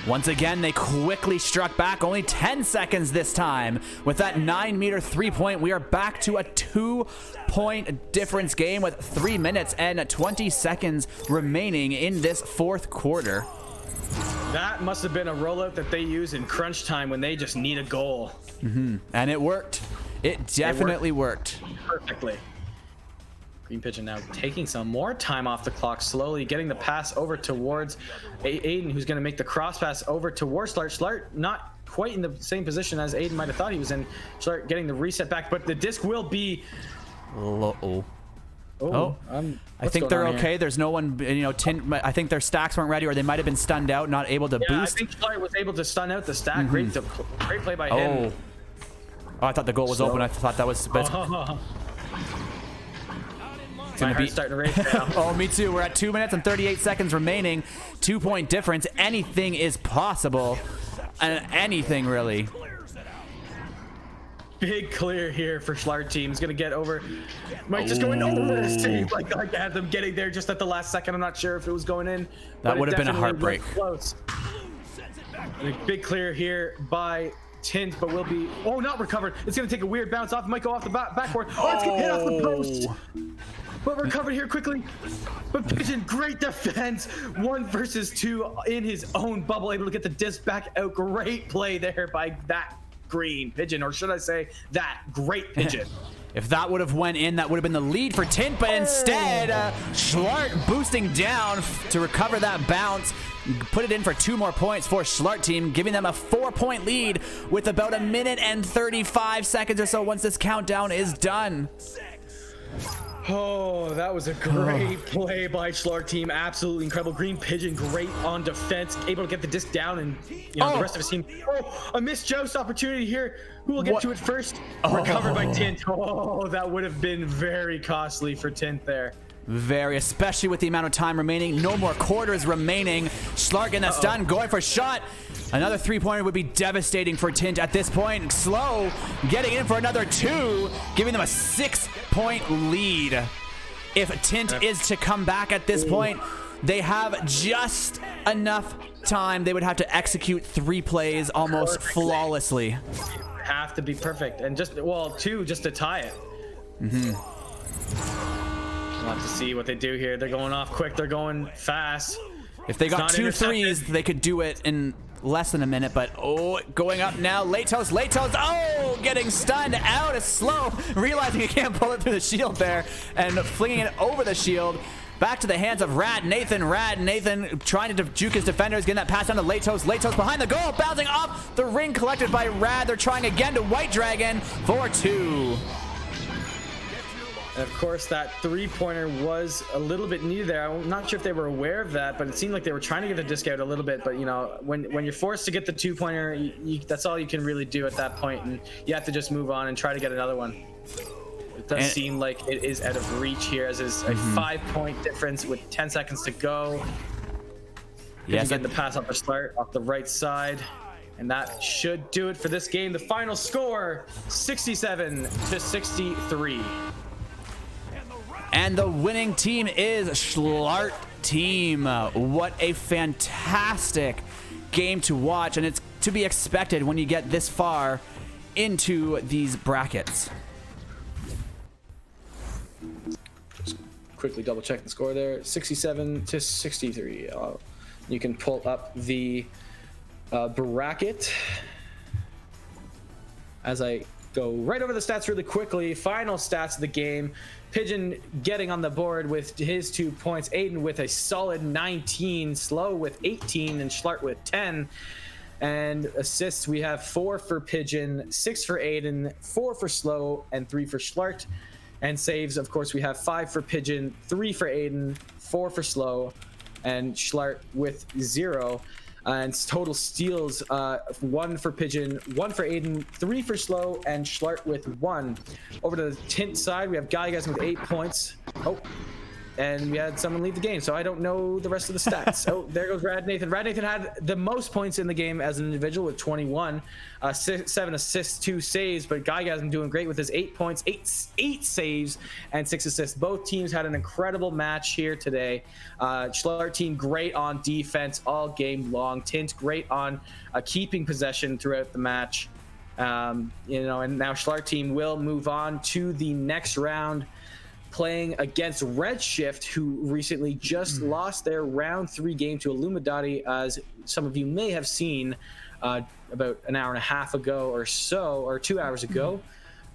Once again, they quickly struck back. Only 10 seconds this time. With that 9-meter 3-point, we are back to a 2-point difference game with 3 minutes and 20 seconds remaining in this 4th quarter. That must have been a rollout that they use in crunch time when they just need a goal. And it worked. It definitely worked. Perfectly. Green Pigeon now taking some more time off the clock, slowly getting the pass over towards Aiden, who's going to make the cross pass over towards Schlart. Schlart not quite in the same position as Aiden might have thought he was in. Schlart getting the reset back, but the disc will be... I think they're okay. Here? There's no one, you know, I think their stacks weren't ready, or they might have been stunned out, not able to boost. I think Schlart was able to stun out the stack. Great play by him. Oh, I thought the goal was open. I thought that was... My heart's starting to race now. Oh, me too. We're at 2 minutes and 38 seconds remaining. 2-point difference. Anything is possible. Anything, really. Big clear here for Schlart team. He's going to get over. Might just go in over the save. Like, I had them getting there just at the last second. I'm not sure if it was going in. That would have been a heartbreak. Close. Big clear here by Tint, but will be... Oh, not recovered. It's going to take a weird bounce off. It might go off the backboard. Oh, it's going to hit off the post. but recovered here quickly. But Pigeon, great defense. 1 versus 2 in his own bubble, able to get the disc back out. Great play there by that green Pigeon, or should I say that great Pigeon. If that would have went in, that would have been the lead for Tint, but instead, Schlart boosting down to recover that bounce, put it in for 2 more points for Schlart team, giving them a 4-point lead with about 1 minute and 35 seconds or so once this countdown is done. Oh, that was a great play by Schlart team. Absolutely incredible. Green Pigeon, great on defense, able to get the disc down, and the rest of his team. Oh, a missed joust opportunity here. Who will get to it first? Recovered by Tint. Oh, that would have been very costly for Tint there. Very, especially with the amount of time remaining. No more quarters remaining. Schlart getting that done, going for a shot. Another 3-pointer would be devastating for Tint at this point. Slow getting in for another 2, giving them a 6-point lead. If Tint is to come back at this point, they have just enough time. They would have to execute 3 plays almost flawlessly. Have to be perfect, and just 2 just to tie it. We'll have to see what they do here. They're going off quick. They're going fast. If they got 2 threes, they could do it in less than a minute, but going up now. Late toast. Getting stunned out. Is slow, realizing he can't pull it through the shield there, and flinging it over the shield. Back to the hands of Rad Nathan. Rad Nathan trying to juke his defenders, getting that pass down to Late Toast. Late Toast behind the goal, bouncing off the ring, collected by Rad. They're trying again to White Dragon for 2. And of course, that 3-pointer was a little bit needed there. I'm not sure if they were aware of that, but it seemed like they were trying to get the disc out a little bit. But, when you're forced to get the 2-pointer, that's all you can really do at that point, and you have to just move on and try to get another one. It does seem like it is out of reach here, as is a 5-point difference with 10 seconds to go. Yes, getting the pass off the Schlart off the right side. And that should do it for this game. The final score, 67-63. And the winning team is Schlart team. What a fantastic game to watch, and it's to be expected when you get this far into these brackets. Just quickly double check the score there, 67-63. You can pull up the bracket as I go right over the stats really quickly. Final stats of the game. Pigeon getting on the board with his 2 points. Aiden with a solid 19. Slow with 18. And Schlart with 10. And assists, we have 4 for Pigeon, 6 for Aiden, 4 for Slow, and 3 for Schlart. And saves, of course, we have 5 for Pigeon, 3 for Aiden, 4 for Slow, and Schlart with 0. And total steals, 1 for Pigeon, 1 for Aiden, 3 for Slow, and Schlart with 1. Over to the Tint side, we have Guygasm with 8 points. And we had someone leave the game, so I don't know the rest of the stats. There goes Rad Nathan. Rad Nathan had the most points in the game as an individual with 21, 7 assists, 2 saves. But Guygasm doing great with his 8 points, 8 saves, and 6 assists. Both teams had an incredible match here today. Schlart team great on defense all game long. Tint great on keeping possession throughout the match. And now Schlart team will move on to the next round, playing against Redshift, who recently just lost their round 3 game to Illuminati, as some of you may have seen about an hour and a half ago or so, or 2 hours ago.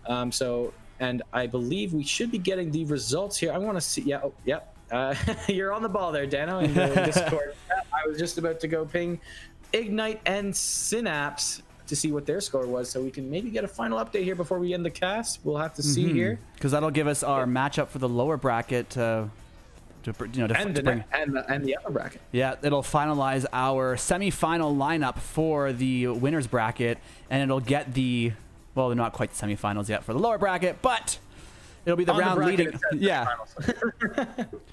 And I believe we should be getting the results here. I want to see. You're on the ball there, Dano, in the Discord. I was just about to go ping Ignite and Synapse to see what their score was, so we can maybe get a final update here before we end the cast. We'll have to see here, because that'll give us our matchup for the lower bracket and the upper bracket. Yeah, it'll finalize our semifinal lineup for the winners bracket, and it'll get they're not quite the semifinals yet for the lower bracket, but it'll be the round leading. Yeah.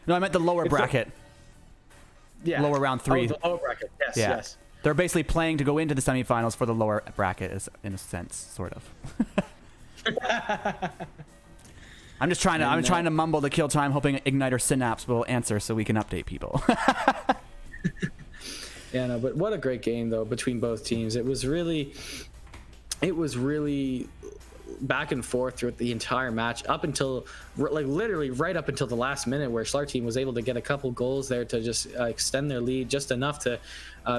No, I meant the lower bracket. Yeah. Lower round 3. The lower bracket. Yes. Yeah. Yes. They're basically playing to go into the semifinals for the lower bracket, in a sense, sort of. I'm trying to mumble the kill time, hoping Ignite or Synapse will answer so we can update people. Yeah, no, but what a great game though between both teams. It was really back and forth throughout the entire match, up until literally right up until the last minute, where Schlart team was able to get a couple goals there to just extend their lead just enough to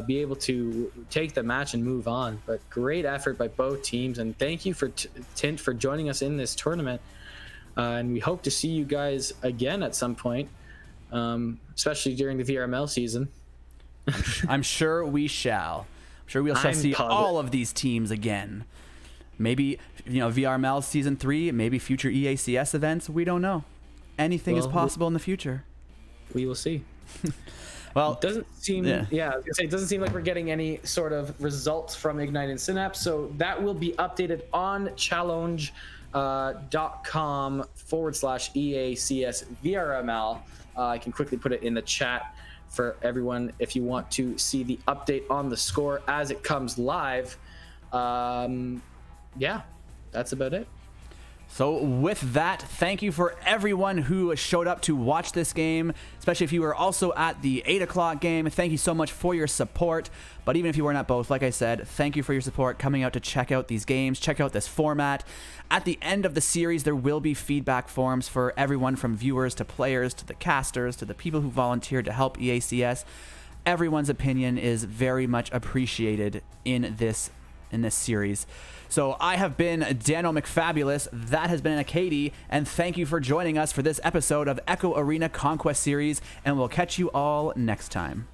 be able to take the match and move on. But great effort by both teams, and thank you for Tint for joining us in this tournament. And we hope to see you guys again at some point, especially during the VRML season. I'm sure we shall. I'm sure we'll see all of these teams again. Maybe, VRML Season 3, maybe future EACS events. We don't know. Anything is possible in the future. We will see. Well, it doesn't seem, I was gonna say, it doesn't seem like we're getting any sort of results from Ignite and Synapse, so that will be updated on challenge.com/EACS VRML. I can quickly put it in the chat for everyone if you want to see the update on the score as it comes live. Yeah, that's about it. So with that, thank you for everyone who showed up to watch this game, especially if you were also at the 8 o'clock game. Thank you so much for your support. But even if you weren't at both, like I said, thank you for your support coming out to check out these games, check out this format. At the end of the series, there will be feedback forms for everyone from viewers to players to the casters to the people who volunteered to help EACS. Everyone's opinion is very much appreciated in this series. So I have been Daniel McFabulous, that has been Katie, and thank you for joining us for this episode of Echo Arena Conquest Series, and we'll catch you all next time.